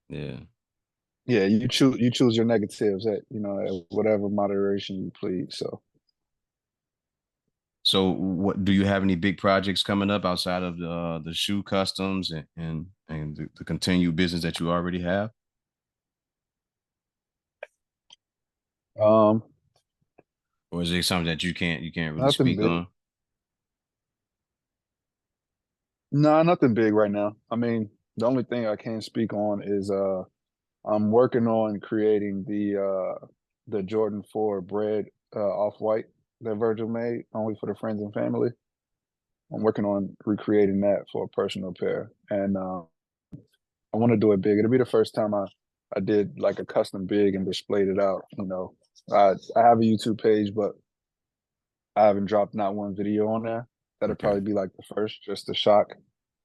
S1: Yeah.
S2: Yeah, you choose your negatives at whatever moderation you please. So
S1: So, what do you have any big projects coming up outside of the shoe customs and the continued business that you already have?
S2: um,
S1: Or is it something that you can't really
S2: nothing
S1: speak
S2: big.
S1: on?
S2: No, nothing big right now. I mean, the only thing I can speak on is I'm working on creating the Jordan 4 bread off white that Virgil made only for the friends and family. I'm working on recreating that for a personal pair, and I want to do it big. It'll be the first time I did like a custom big and displayed it out. I have a YouTube page, but I haven't dropped not one video on there. That'll
S1: Okay.
S2: probably be like the first, just to shock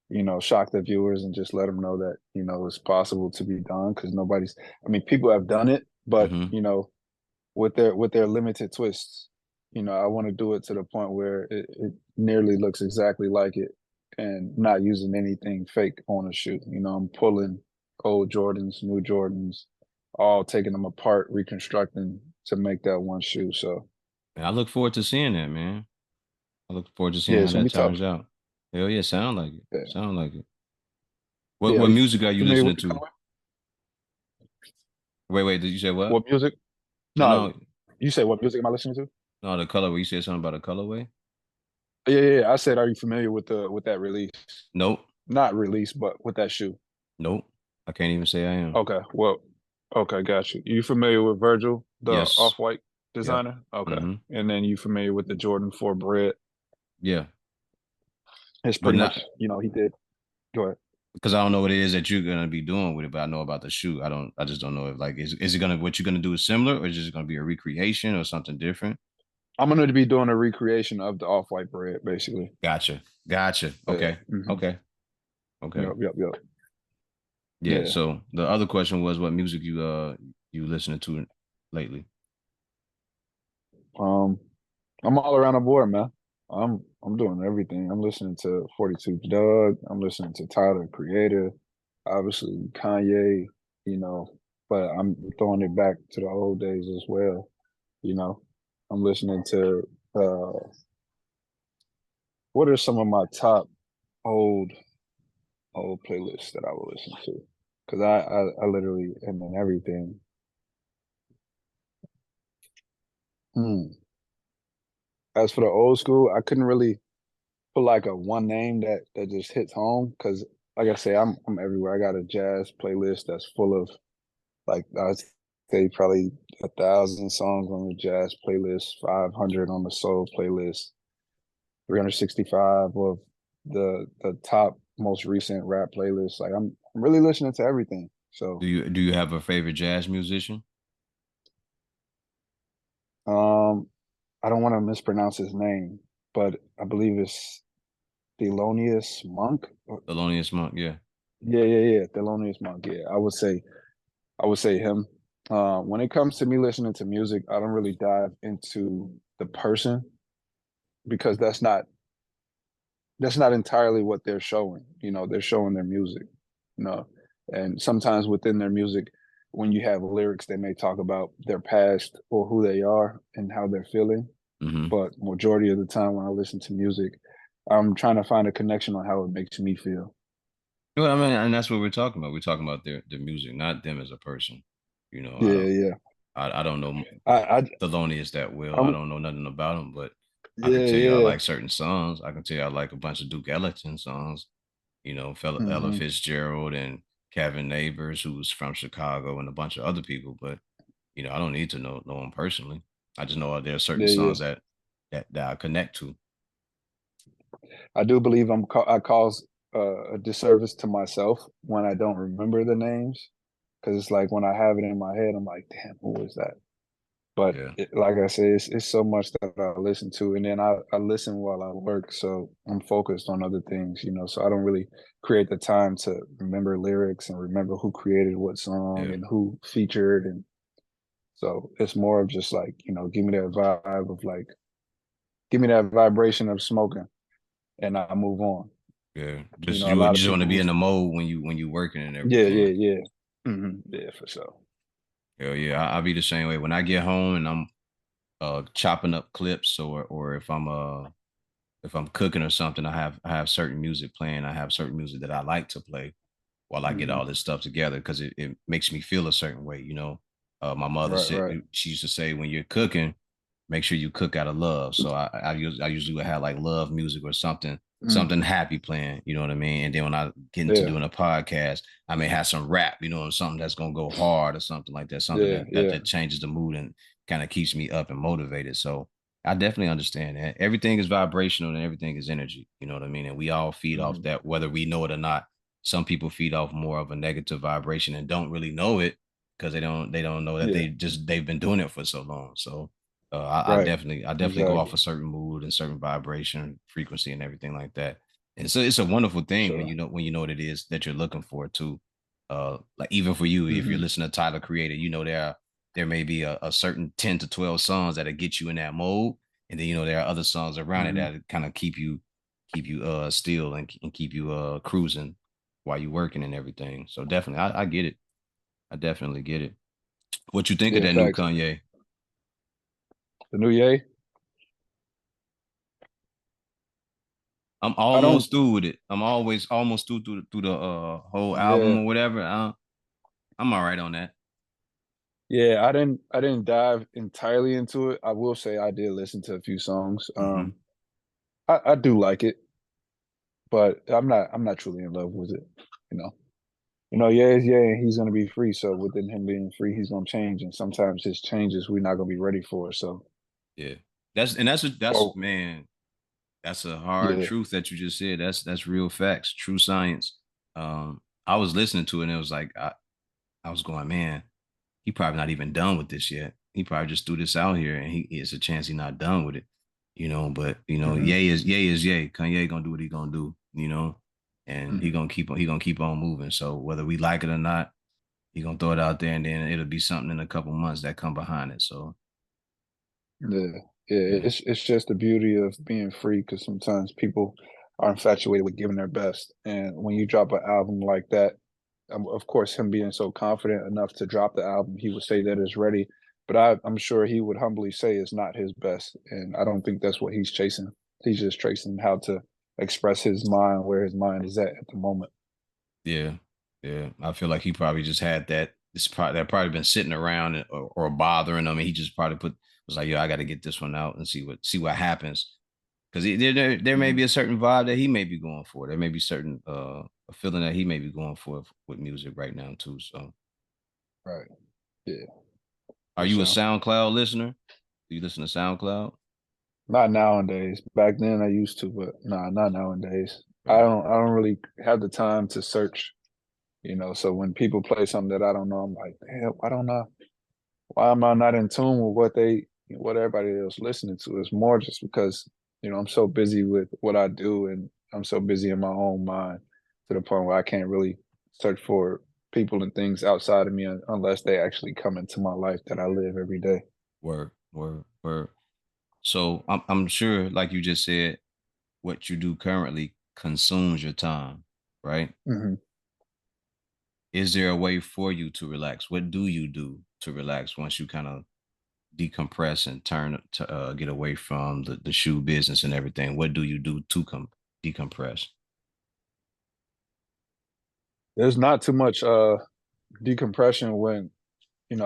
S2: the viewers and just let them know that it's possible to be done, because nobody's. I mean, people have done it, but
S1: Mm-hmm.
S2: with their limited twists. I want to do it to the point where it nearly looks exactly like it, and not using anything fake on a shoe. I'm pulling old Jordans, new Jordans, all taking them apart, reconstructing to make that one shoe. So
S1: And I look forward to seeing that, man. I look forward to
S2: yeah,
S1: seeing how
S2: it's gonna
S1: that
S2: be tough.
S1: turns out. Hell yeah, sound like it.
S2: Yeah.
S1: Sound like it. What
S2: Yeah, are
S1: what
S2: you
S1: music are you
S2: familiar with
S1: listening
S2: the
S1: to?
S2: colorway?
S1: Wait, did you say what?
S2: What music?
S1: No,
S2: No,
S1: no,
S2: you say what music am I listening to?
S1: no, the colorway. You said something about a colorway?
S2: Yeah, yeah, yeah. I said, are you familiar with the with that release?
S1: Nope,
S2: Not release, but with that shoe.
S1: nope. I can't even say I am.
S2: Okay, well, okay, got you. You familiar with Virgil, the
S1: Yes.
S2: off-white
S1: Yep.
S2: designer? Okay,
S1: Mm-hmm.
S2: and then you familiar with the Jordan 4 Bread?
S1: Yeah.
S2: It's
S1: But
S2: pretty
S1: not
S2: much, he did. Go ahead.
S1: because I don't know what it is that you're gonna be doing with it, but I know about the shoe. I just don't know if like is it gonna what you're gonna do is similar or is it just gonna be a recreation or something different?
S2: I'm gonna be doing a recreation of the off-white bread, basically.
S1: Gotcha. Gotcha.
S2: Yeah.
S1: Okay. Okay. Okay.
S2: Yep. Yep. Yep.
S1: Yeah.
S2: Yeah.
S1: So the other question was what music you listening to lately?
S2: Um, I'm all around the board, man. I'm doing everything. I'm listening to 42 Doug. I'm listening to Tyler, the Creator, obviously Kanye. You know, but I'm throwing it back to the old days as well. You know, I'm listening to what are some of my top old old playlists that I will listen to? Because I literally am in everything. Hmm. As for the old school, I couldn't really put like a one name that just hits home because, like I say, I'm everywhere. I got a jazz playlist that's full of like I'd say probably 1,000 songs on the jazz playlist, 500 on the soul playlist, 365 of the top most recent rap playlist. Like I'm really listening to everything. So
S1: Do you have a favorite jazz musician?
S2: um, I don't want to mispronounce his name, but I believe it's Thelonious Monk.
S1: Thelonious Monk, yeah.
S2: Yeah, yeah, yeah. Thelonious Monk. Yeah, I would say him. When it comes to me listening to music, I don't really dive into the person because that's not entirely what they're showing. They're showing their music. You know, and sometimes within their music, when you have lyrics, they may talk about their past or who they are and how they're feeling.
S1: Mm-hmm.
S2: But majority of the time when I listen to music, I'm trying to find a connection on how it makes me feel.
S1: Well, I mean, and that's what we're talking about. We're talking about their music, not them as a person. You know,
S2: Yeah, yeah.
S1: I don't know
S2: I
S1: Thelonious that well. I
S2: I'm
S1: don't know nothing about him, but I can
S2: yeah,
S1: tell you I
S2: yeah.
S1: like certain songs. I can tell you I like a bunch of Duke Ellington songs. You know, fellow Ella
S2: Hmm.
S1: Fitzgerald and Kevin Neighbors, who's from Chicago, and a bunch of other people. But I don't need to know them personally. I just know there are certain
S2: Yeah, yeah.
S1: songs that I connect to.
S2: I do believe I cause a disservice to myself when I don't remember the names because it's like when I have it in my head, I'm like, damn, who was that? But
S1: Yeah,
S2: like I say, it's so much that I listen to, and then I listen while I work, so I'm focused on other things. So I don't really create the time to remember lyrics and remember who created what song
S1: yeah,
S2: and who featured, and so it's more of just like give me that vibe of like give me that vibration of smoking, and I move on.
S1: yeah.
S2: You
S1: Just
S2: know, a
S1: you
S2: lot of
S1: just want
S2: people
S1: to be
S2: who,
S1: in the mode when you working and
S2: yeah, yeah,
S1: everything.
S2: yeah, yeah, for sure.
S1: Hell yeah, I'll be the same way. When I get home and I'm chopping up clips or if I'm cooking or something, I have certain music playing. I have certain music that I like to play while I get
S2: Hmm.
S1: all this stuff together because it makes me feel a certain way. My mother
S2: Right,
S1: said
S2: right.
S1: she used to say when you're cooking, make sure you cook out of love. So I usually would have like love music or
S2: Mm.
S1: something happy playing. You know what I mean? And then when I get into
S2: Yeah,
S1: doing a podcast, I may have some rap. Something that's gonna go hard or something like that. Something
S2: yeah,
S1: that that,
S2: yeah.
S1: that changes the mood and kind of keeps me up and motivated. So I definitely understand that. Everything is vibrational and everything is energy. You know what I mean? And we all feed off
S2: Hmm.
S1: that, whether we know it or not. Some people feed off more of a negative vibration and don't really know it because they don't know that
S2: Yeah,
S1: they've been doing it for so long. So I
S2: right.
S1: definitely go off
S2: Exactly.
S1: a certain mood and certain vibration, frequency, and everything like that. And so it's a wonderful
S2: For
S1: thing when
S2: sure.
S1: you know what it is that you're looking for too. Like even for you, if you're
S2: Hmm.
S1: listening to Tyler Creator, there may be a certain 10 to 12 songs that'll get you in that mode. And then there are other songs around it
S2: Hmm.
S1: that kind of keep you still and keep you cruising while you're working and everything. So definitely I get it. I definitely get it. What you think of
S2: Yeah,
S1: that new
S2: facts.
S1: Kanye?
S2: The new Ye.
S1: I'm
S2: I don't.
S1: almost through with it. I'm always almost through the whole album
S2: Yeah,
S1: or whatever. I'm all right on that.
S2: yeah. I didn't dive entirely into it. I will say I did listen to a few songs.
S1: Hmm.
S2: I do like it, but I'm not truly in love with it. You know. Yeah, it's yeah, and he's gonna be free. So within him being free, he's gonna change, and sometimes his changes we're not gonna be ready for. So,
S1: Yeah, that's
S2: oh
S1: man. That's a hard
S2: yeah,
S1: truth that you just said. That's real facts, true science. I was listening to it and it was like I was going, man, he probably not even done with this yet. He probably just threw this out here and he it's a chance he's not done with it. But
S2: hmm
S1: yay. Kanye gonna do what he gonna do, and
S2: hmm
S1: he gonna keep on moving. So whether we like it or not, he gonna throw it out there and then it'll be something in a couple months that come behind it. So
S2: yeah, yeah.
S1: yeah,
S2: It's just the beauty of being free because sometimes people are infatuated with giving their best, and when you drop an album like that, of course, him being so confident enough to drop the album, he would say that it's ready. But I'm sure he would humbly say it's not his best, and I don't think that's what he's chasing. He's just chasing how to express his mind, where his mind is at the moment.
S1: yeah, yeah. I feel like he probably just had that. It's probably that probably been sitting around or bothering him, and he just probably was like, "Yo, I got to get this one out and see what happens." Because there may
S2: Mhm.
S1: be a certain vibe that he may be going for. There may be certain a feeling that he may be going for with music right now too. So,
S2: Right. Yeah,
S1: are
S2: for
S1: you a
S2: sure.
S1: SoundCloud listener? Do you listen to SoundCloud?
S2: Not nowadays. Back then I used to, but nah, not nowadays.
S1: Okay.
S2: I don't really have the time to search, so when people play something that I don't know, I'm like, damn, I don't know. Why am I not in tune with what everybody else listening to? It's more just because, I'm so busy with what I do and I'm so busy in my own mind to the point where I can't really search for people and things outside of me unless they actually come into my life that I live every day.
S1: Word, word, word. So I'm sure, like you just said, what you do currently consumes your time, right?
S2: Mm-hmm.
S1: Is there a way for you to relax? What do you do to relax once you kind of decompress and turn to get away from the shoe business and everything? What do you do to decompress?
S2: There's not too much decompression when I'm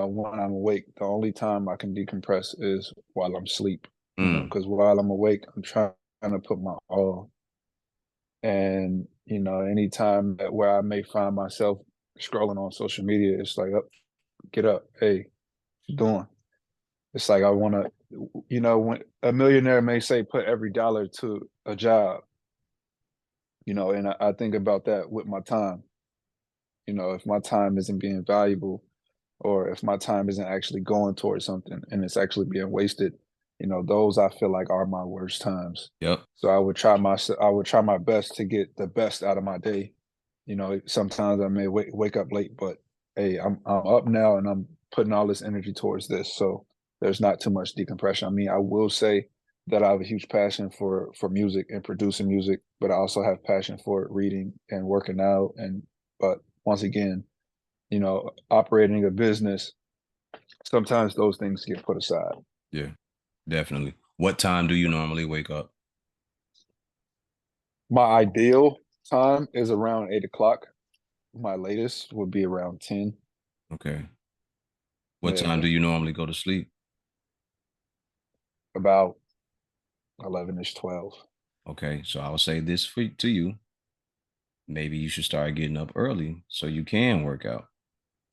S2: awake. The only time I can decompress is while I'm asleep,
S1: Mm,
S2: because while I'm awake, I'm trying to put my all. And, anytime where I may find myself scrolling on social media, it's like, up, get up. Hey, what you doing? It's like I want to, when a millionaire may say, put every dollar to a job, and I think about that with my time. If my time isn't being valuable, or if my time isn't actually going towards something and it's actually being wasted, those I feel like are my worst times.
S1: yep.
S2: So I would try my best to get the best out of my day. Sometimes I may wake up late, but hey, I'm up now and I'm putting all this energy towards this. So there's not too much decompression. I mean, I will say that I have a huge passion for music and producing music, but I also have passion for reading and working out. But once again, operating a business, sometimes those things get put aside.
S1: Yeah, definitely. What time do you normally wake up?
S2: My ideal time is around 8 o'clock. My latest would be around 10.
S1: Okay. What time
S2: Yeah,
S1: do you normally go to sleep?
S2: about 11ish, 12.
S1: Okay, so I'll say this to you. Maybe you should start getting up early so you can work out.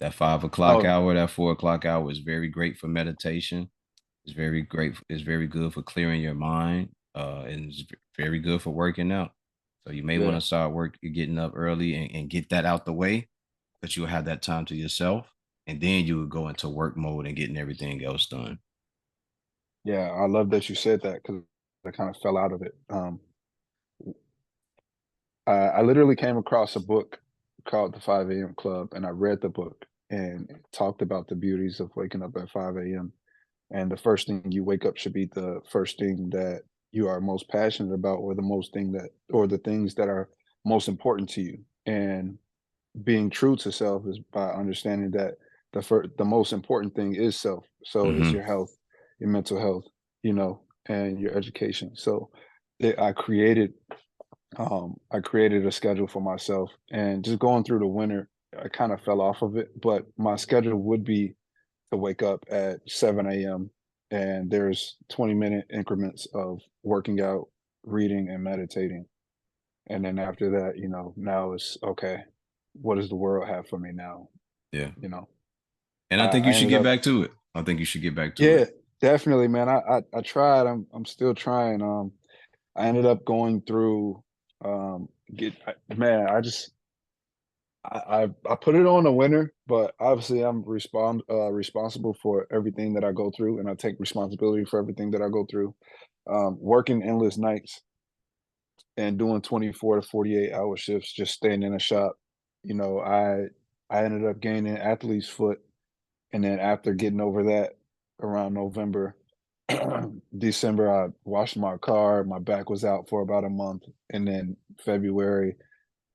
S1: That 5 o'clock
S2: Oh,
S1: hour, that 4 o'clock hour is very great for meditation. It's very great. It's very good for clearing your mind. And it's very good for working out. So you may want
S2: yeah.
S1: to start getting up early and get that out the way, but you'll have that time to yourself. And then you would go into work mode and getting everything else done.
S2: Yeah, I love that you said that because I kind of fell out of it. I literally came across a book called The 5 a.m. Club, and I read the book and it talked about the beauties of waking up at 5 a.m. And the first thing you wake up should be the first thing that you are most passionate about, or the things that are most important to you. And being true to self is by understanding that the most important thing is self. So it's
S1: Hmm.
S2: your health, your mental health, and your education. So I created I created a schedule for myself, and just going through the winter, I kind of fell off of it. But my schedule would be to wake up at 7 a.m. and there's 20-minute increments of working out, reading, and meditating. And then after that, now it's okay. What does the world have for me now?
S1: Yeah.
S2: You know,
S1: And I
S2: I,
S1: think you
S2: I
S1: should
S2: ended
S1: get
S2: up,
S1: back to it. I think you should get back to
S2: yeah,
S1: it.
S2: definitely, man. I tried. I'm still trying. I ended up going through. Man, I put it on the winner, but obviously I'm responsible for everything that I go through, and I take responsibility for everything that I go through. Working endless nights and doing 24 to 48-hour shifts, just staying in a shop. You know, I ended up gaining athlete's foot, and then after getting over that around November, December, I washed my car. My back was out for about a month, and then February,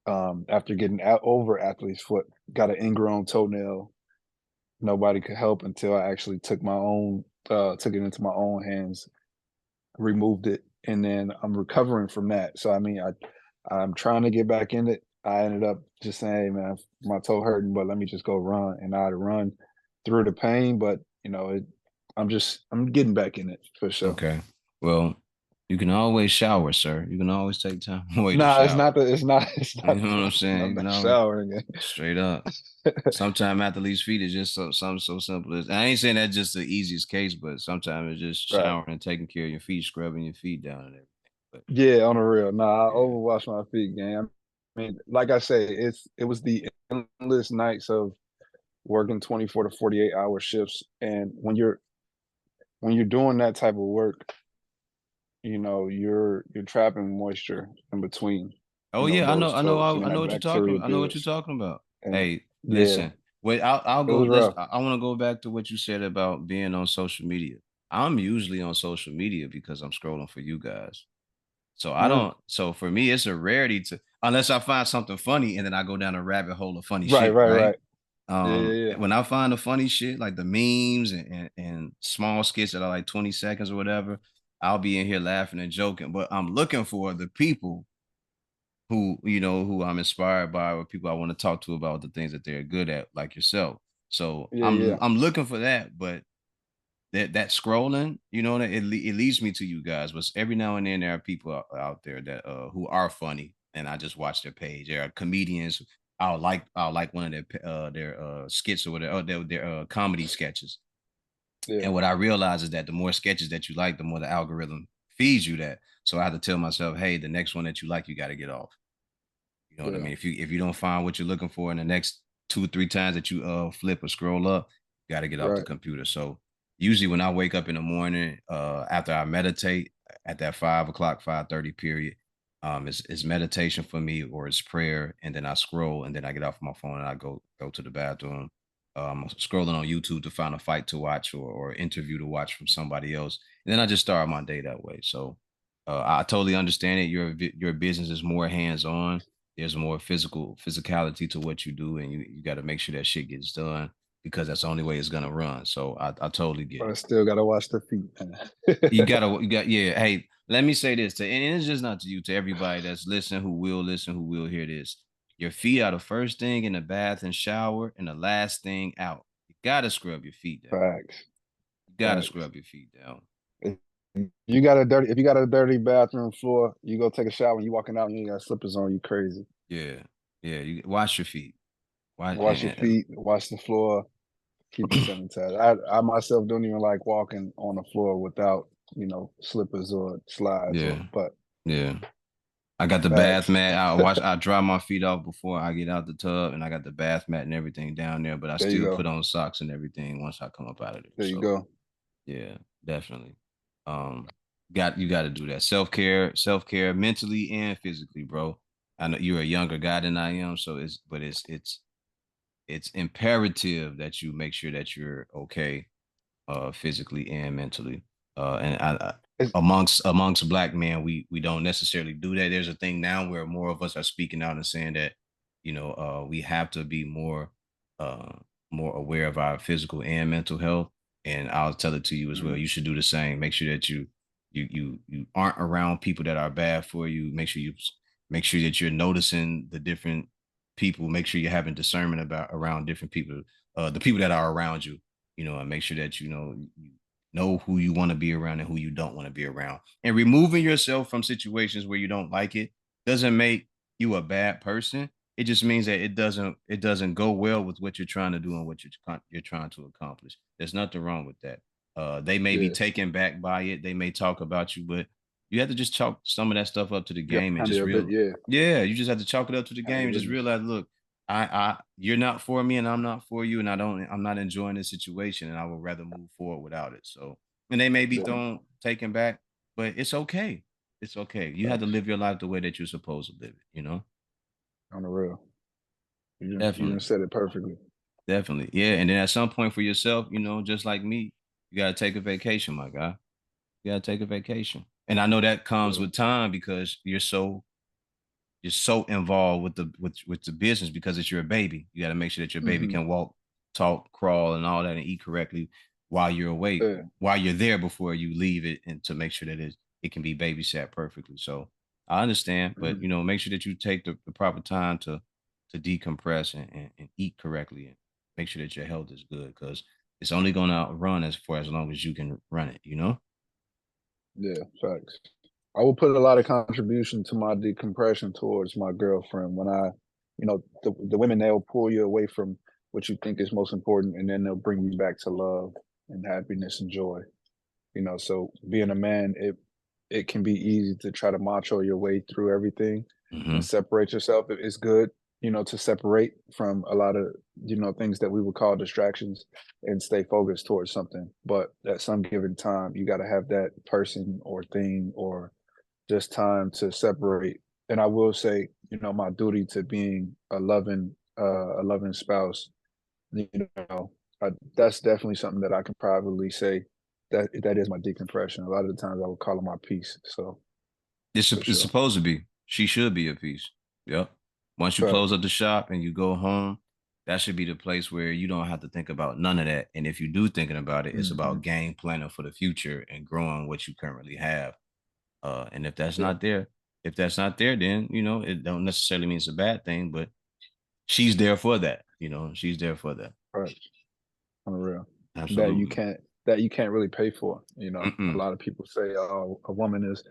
S2: after getting over athlete's foot, got an ingrown toenail. Nobody could help until I actually took it into my own hands, removed it, and then I'm recovering from that. So I mean, I'm trying to get back in it. I ended up just saying, "Hey, man, my toe hurting, but let me just go run." And I'd run through the pain, but I'm getting back in it for sure.
S1: Okay. Well, you can always shower, sir. You can always take time away to
S2: Nah, it's
S1: shower.
S2: not the, it's not, it's
S1: You
S2: not,
S1: know what I'm saying?
S2: I'm
S1: You can
S2: not
S1: always
S2: showering
S1: straight up.
S2: it.
S1: Sometimes athlete's feet is just something so simple as I ain't saying that's just the easiest case, but sometimes it's just
S2: Right.
S1: showering and taking care of your feet, scrubbing your feet down and everything. But
S2: Yeah, on the real. Nah, I
S1: yeah.
S2: overwash my feet, gang. I mean, like I say, it was the endless nights of working 24 to 48-hour shifts. And when you're doing that type of work, you're trapping moisture in between,
S1: Oh yeah,
S2: those toes, and
S1: I know
S2: that
S1: what you're talking.
S2: bacteria
S1: I know what you're
S2: builds.
S1: talking about.
S2: And
S1: Hey,
S2: yeah,
S1: listen. Wait, I'll
S2: it
S1: go.
S2: was rough.
S1: I want to go back to what you said about being on social media. I'm usually on social media because I'm scrolling for you guys. So I
S2: Mm,
S1: don't. So for me, it's a rarity to unless I find something funny and then I go down a rabbit hole of funny
S2: right,
S1: shit,
S2: right,
S1: right?
S2: right. Yeah, yeah, yeah.
S1: When I find the funny shit like the memes and small skits that are like 20 seconds or whatever, I'll be in here laughing and joking. But I'm looking for the people who I'm inspired by or people I want to talk to about the things that they're good at, like yourself. So
S2: Yeah, yeah.
S1: I'm looking for that, but that scrolling, it leads me to you guys. But every now and then there are people out there that who are funny, and I just watch their page. There are comedians. I'll like one of their skits or whatever, their comedy sketches.
S2: Yeah,
S1: And what I realize is that the more sketches that you like, the more the algorithm feeds you that. So I have to tell myself, hey, the next one that you like, you got to get off. You know what I
S2: yeah,
S1: mean? If you don't find what you're looking for in the next 2 or 3 times that you flip or scroll up, you got to get off the
S2: right.
S1: computer. So usually when I wake up in the morning, after I meditate at that 5 o'clock, 5:30 period, it's meditation for me or it's prayer, and then I scroll and then I get off my phone and I go to the bathroom. Scrolling on YouTube to find a fight to watch or interview to watch from somebody else, and then I just start my day that way. So I totally understand it. Your business is more hands on, there's more physicality to what you do, and you got to make sure that shit gets done because that's the only way it's gonna run. So I totally get
S2: But I
S1: it.
S2: still gotta watch the feet, man.
S1: Yeah. Hey, let me say this and it's just not to you, to everybody that's listening, who will hear this. Your feet are the first thing in the bath and shower, and the last thing out. You gotta scrub your feet down.
S2: Facts,
S1: You gotta
S2: facts.
S1: scrub your feet down.
S2: If if you got a dirty bathroom floor, you go take a shower and you walking out and you ain't got slippers on, you crazy.
S1: Yeah, yeah. You wash your feet. Why?
S2: Wash your feet, wash the floor, keep it sanitized. I myself don't even like walking on the floor without, slippers or slides or
S1: Yeah,
S2: but
S1: yeah. I got the bath
S2: facts.
S1: mat. I dry my feet off before I get out the tub, and I got the bath mat and everything down there. But I
S2: There you
S1: still put
S2: go.
S1: on socks and everything once I come up out of there.
S2: There you
S1: So
S2: go.
S1: yeah, definitely. Um, got to do that self care, mentally and physically, bro. I know you're a younger guy than I am, so it's imperative that you make sure that you're okay physically and mentally. And
S2: It's,
S1: amongst black men, we don't necessarily do that. There's a thing now where more of us are speaking out and saying that, we have to be uh, more aware of our physical and mental health. And I'll tell it to you as well.
S2: mhm.
S1: You should do the same. Make sure that you aren't around people that are bad for you. Make sure you Make sure that you're noticing the different people. Make sure you're having discernment about around different people, the people that are around you. And make sure that you know who you want to be around and who you don't want to be around. And removing yourself from situations where you don't like it doesn't make you a bad person. It just means that it doesn't go well with what you're trying to do and what you're trying to accomplish. There's nothing wrong with that. They may be
S2: Yeah,
S1: taken back by it. They may talk about you, but you have to just chalk some of that stuff up to the
S2: you
S1: game and
S2: handle
S1: just
S2: your bit.
S1: real.
S2: Yeah,
S1: Yeah, you just have to chalk it up to the
S2: handle
S1: game
S2: your
S1: and just
S2: business.
S1: realize, look, you're not for me and I'm not for you, and I'm not enjoying this situation, and I would rather move forward without it. So, and they may be
S2: Yeah,
S1: taken back, but it's okay. It's okay. You have to
S2: facts
S1: live your life the way that you're supposed to live it.
S2: on the real. You
S1: Definitely.
S2: done said it perfectly.
S1: Definitely. Yeah. And then at some point for yourself, just like me, you gotta take a vacation, my guy. You gotta take a vacation. And I know that comes
S2: Yeah.
S1: with time because you're so involved with the business because it's your baby. You got to make sure that your baby
S2: Hmm.
S1: can walk, talk, crawl, and all that, and eat correctly while you're away,
S2: Yeah.
S1: while you're there before you leave it, and to make sure that it can be babysat perfectly. So I understand, but
S2: Hmm.
S1: make sure that you take the proper time to decompress and eat correctly and make sure that your health is good because it's only gonna run as long as you can run it.
S2: Yeah, facts. I will put a lot of contribution to my decompression towards my girlfriend when the women, they'll pull you away from what you think is most important, and then they'll bring you back to love and happiness and joy. So being a man, it can be easy to try to macho your way through everything and
S1: Hmm.
S2: separate yourself. It's good, to separate from a lot of, things that we would call distractions and stay focused towards something. But at some given time, you got to have that person or thing or just time to separate. And I will say, my duty to being a loving spouse, you know, that's definitely something that I can probably say that is my decompression. A lot of the times I would call it my peace. So for
S1: It's
S2: sure.
S1: supposed to be. She should be a piece. Yep. Once you close
S2: Facts.
S1: up the shop and you go home, that should be the place where you don't have to think about none of that. And if you do thinking about it, it's about
S2: Hmm.
S1: game planning for the future and growing what you currently have. And
S2: Yeah.
S1: if that's not there, then it don't necessarily mean it's a bad thing, but she's there for that. She's there for that.
S2: Right. On the real. That you
S1: Absolutely.
S2: can't that you can't really pay for. A
S1: Mm-mm.
S2: lot of people say, "Oh, a woman is,"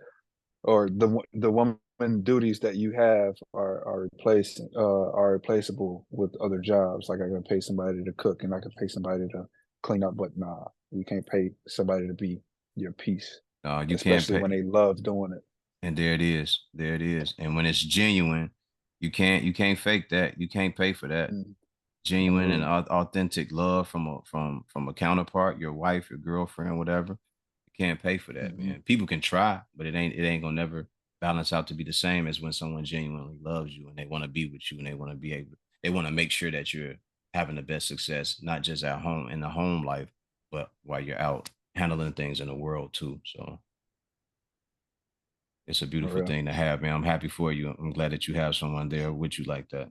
S2: or the woman duties that you have are replaceable with other jobs. Like I can pay somebody to cook and I can pay somebody to clean up, but nah, you can't pay somebody to be your piece,
S1: You can't
S2: especially when
S1: pay.
S2: they love doing it.
S1: And there it is. There it is. And when it's genuine, you can't fake that. You can't pay for that.
S2: Mm, on the
S1: Genuine and
S2: real.
S1: authentic love from a counterpart, your wife, your girlfriend, whatever. You can't pay for that,
S2: Hmm.
S1: man. People can try, but it ain't gonna never balance out to be the same as when someone genuinely loves you and they want to be with you and they want to make sure that you're having the best success, not just at home in the home life, but while you're out handling things in the world too. So it's a
S2: On the
S1: beautiful
S2: real.
S1: thing to have, man. I'm happy for you. I'm glad that you have someone there with you like that.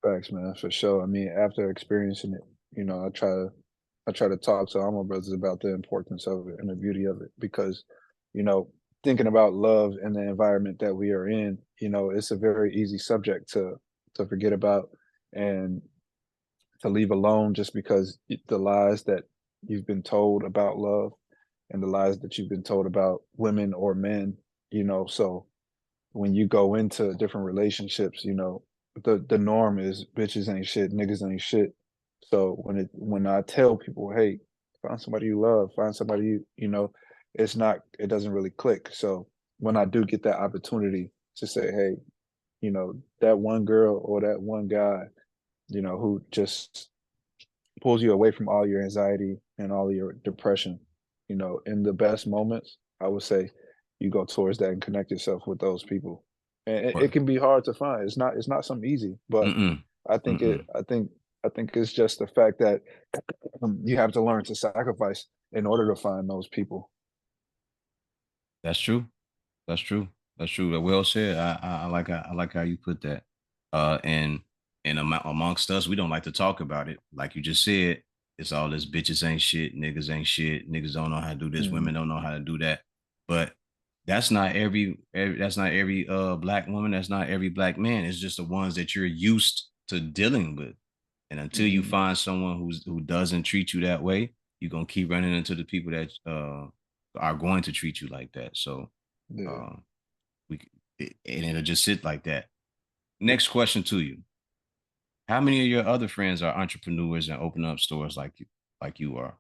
S2: Facts, man, for sure. I mean, after experiencing it, I try to talk to all my brothers about the importance of it and the beauty of it because, you know, thinking about love and the environment that we are in, it's a very easy subject to forget about and to leave alone just because the lies that you've been told about love and the lies that you've been told about women or men, so when you go into different relationships, the norm is bitches ain't shit, niggas ain't shit. So when I tell people, hey, find somebody you love, find somebody it doesn't really click. So when I do get that opportunity to say, hey, that one girl or that one guy, who just pulls you away from all your anxiety and all your depression, in the best moments, I would say you go towards that and connect yourself with those people. And it
S1: What?
S2: can be hard to find. It's not something easy, but
S1: Mm-mm.
S2: I think it
S1: Mm-mm.
S2: I think it's just the fact that you have to learn to sacrifice in order to find those people.
S1: That's true. That's true. That's true. Well said. I like how you put that. And amongst us, we don't like to talk about it. Like you just said, it's all this bitches ain't shit, niggas ain't shit, niggas don't know how to do this,
S2: Hmm.
S1: women don't know how to do that. But that's not that's not every black woman, that's not every black man. It's just the ones that you're used to dealing with. And until you
S2: Hmm.
S1: find someone who doesn't treat you that way, you're gonna keep running into the people that are going to treat you like that. So
S2: Yeah.
S1: uh we and it'll just sit like that. Next question to you. How many of your other friends are entrepreneurs and open up stores like you are?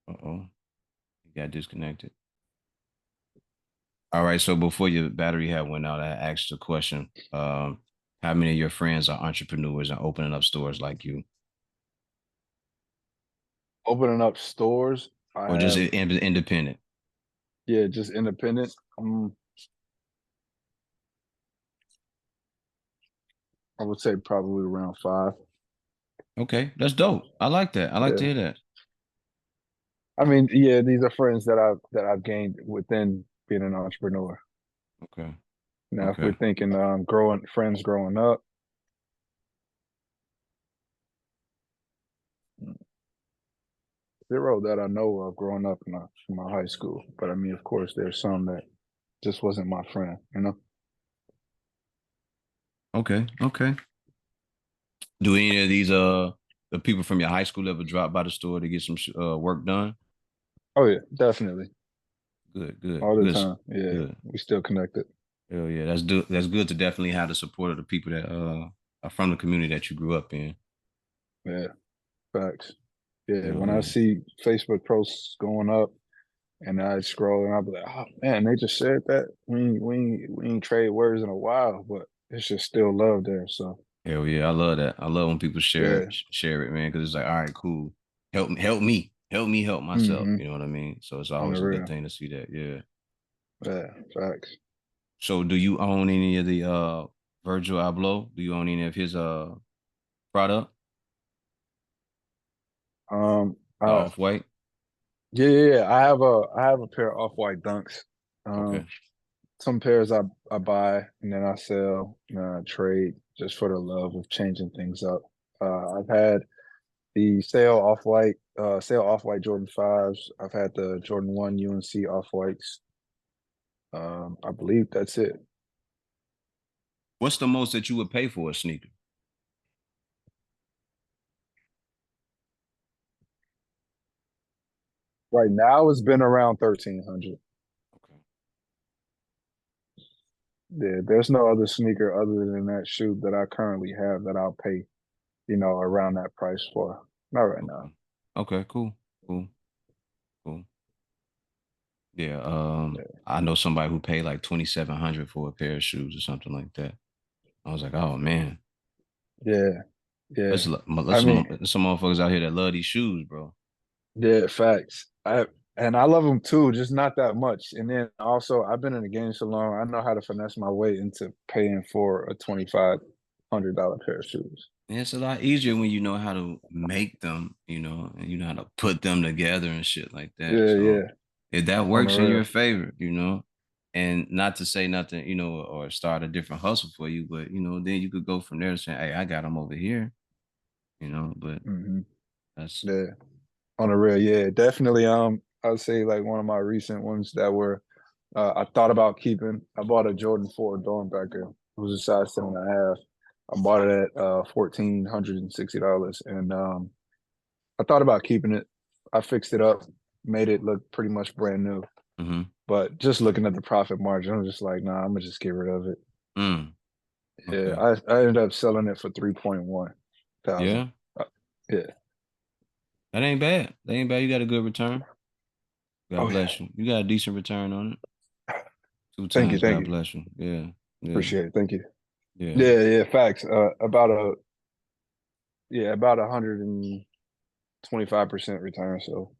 S1: Uh-oh. You got disconnected. All right. So before your battery had went out, I asked the question. How many of your friends are entrepreneurs and opening up stores like you?
S2: Opening up stores, I
S1: Or just
S2: have,
S1: independent?
S2: yeah, just independent. I would say probably around five.
S1: Okay, that's dope. I like that. I like to
S2: Yeah.
S1: hear that.
S2: I mean, yeah, these are friends that I've gained within being an entrepreneur.
S1: Okay.
S2: Now, if we're
S1: Okay.
S2: thinking growing friends growing up, 0 that I know of growing up in my high school. But I mean, of course, there's some that just wasn't my friend, you know?
S1: Okay. Okay. Do any of these the people from your high school ever drop by the store to get some work done?
S2: Oh yeah, definitely.
S1: Good. Good.
S2: All the
S1: Good.
S2: time. Yeah.
S1: Good.
S2: We still connected.
S1: Hell yeah. That's good to definitely have the support of the people that are from the community that you grew up in.
S2: Yeah. Facts. Yeah.
S1: Hell
S2: When I
S1: yeah.
S2: see Facebook posts going up and I scroll and I'll be like, oh man, they just said that. We ain't trade words in a while, but it's just still love there. So
S1: Hell yeah, I love that. I love when people
S2: yeah.
S1: share it, man, because it's like, all right, cool. Help me, help myself.
S2: Hmm.
S1: You know what I mean? So it's
S2: On the
S1: always a good
S2: real.
S1: thing to see that. Yeah.
S2: Yeah. Facts.
S1: So do you own any of the Virgil Abloh? Do you own any of his product,
S2: Um
S1: the
S2: I
S1: off white?
S2: Yeah, I have a pair of off-white dunks. Um,
S1: Okay.
S2: some pairs I buy and then I sell, trade just for the love of changing things up. I've had the sale off-white Jordan 5s. I've had the Jordan 1 UNC off-whites. I believe that's it.
S1: What's the most that you would pay for a sneaker?
S2: Right now it's been around 1,300.
S1: Okay.
S2: Yeah, there's no other sneaker other than that shoe that I currently have that I'll pay, around that price for. Not right now.
S1: Okay. Okay, cool. Cool. Cool. Yeah. I know somebody who paid like 2,700 for a pair of shoes or something like that. I was like, oh man.
S2: Yeah, yeah.
S1: There's
S2: I mean,
S1: some motherfuckers out here that love these shoes, bro.
S2: yeah, facts. I love them too, just not that much. And then also, I've been in the game so long, I know how to finesse my way into paying for a $2,500 pair of shoes.
S1: And it's a lot easier when you know how to make them, and you know how to put them together and shit like that.
S2: Yeah,
S1: So
S2: yeah,
S1: if that
S2: on the
S1: works in your
S2: real.
S1: favor, and not to say nothing, or start a different hustle for you, but then you could go from there saying, hey, I got them over here, but
S2: Hmm.
S1: that's
S2: Yeah, on the real. Yeah, definitely. I would say like one of my recent ones that were I thought about keeping. I bought a Jordan 4 Dornbecker. It was a size 7.5. I bought it at $1,460, and I thought about keeping it. I fixed it up, made it look pretty much brand new.
S1: mm-hmm.
S2: But just looking at the profit margin, I'm just like, nah, I'm gonna just get rid of it.
S1: Mm,
S2: Yeah,
S1: okay.
S2: I ended up selling it for 3.1 thousand.
S1: Yeah,
S2: Uh, yeah.
S1: that ain't bad. That ain't bad. You got a good return. God
S2: Oh yeah.
S1: bless you. You got a decent return on it. Two
S2: Thank you,
S1: times.
S2: thank
S1: God
S2: you.
S1: bless you. Yeah, yeah,
S2: Appreciate it. Thank you.
S1: yeah.
S2: Yeah, yeah. Facts. About 125% return. So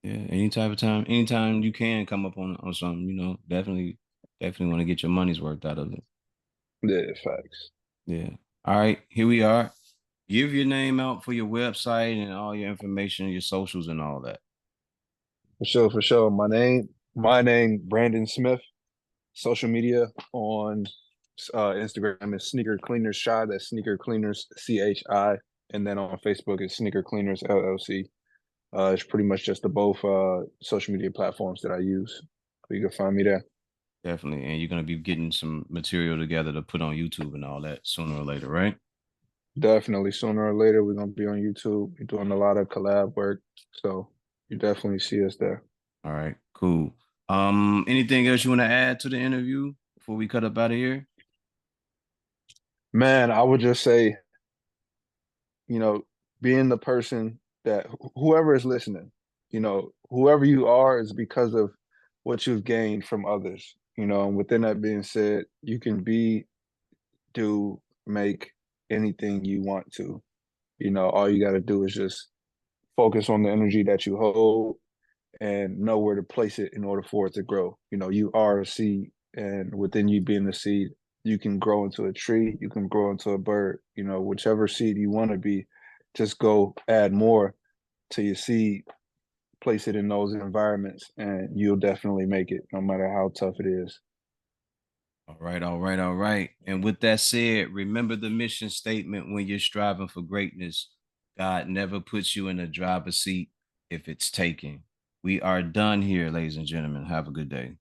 S1: Yeah, anytime you can come up on something, definitely want to get your money's worth out of it.
S2: yeah, facts.
S1: Yeah. All right, here we are. Give your name out for your website and all your information, your socials and all that.
S2: For sure, for sure. My name, Brandon Smith. Social media on Instagram is Sneaker Cleaners Shy. That's Sneaker Cleaners CHI. And then on Facebook is Sneaker Cleaners LLC. It's pretty much just the both social media platforms that I use. You can find me there.
S1: Definitely. And you're gonna be getting some material together to put on YouTube and all that sooner or later, right?
S2: Definitely, sooner or later, we're gonna be on YouTube. We're doing a lot of collab work, so you definitely see us there.
S1: All right, cool. Anything else you want to add to the interview before we cut up out of here?
S2: Man, I would just say, you know, being the person that whoever is listening, whoever you are is because of what you've gained from others. And within that being said, you can be, do, make anything you want to. All you got to do is just focus on the energy that you hold and know where to place it in order for it to grow. You are a seed, and within you being a seed, you can grow into a tree, you can grow into a bird, whichever seed you want to be, just go add more to your seed, place it in those environments, and you'll definitely make it no matter how tough it is.
S1: All right, all right, all right. And with that said, remember the mission statement when you're striving for greatness. God never puts you in a driver's seat if it's taken. We are done here, ladies and gentlemen. Have a good day.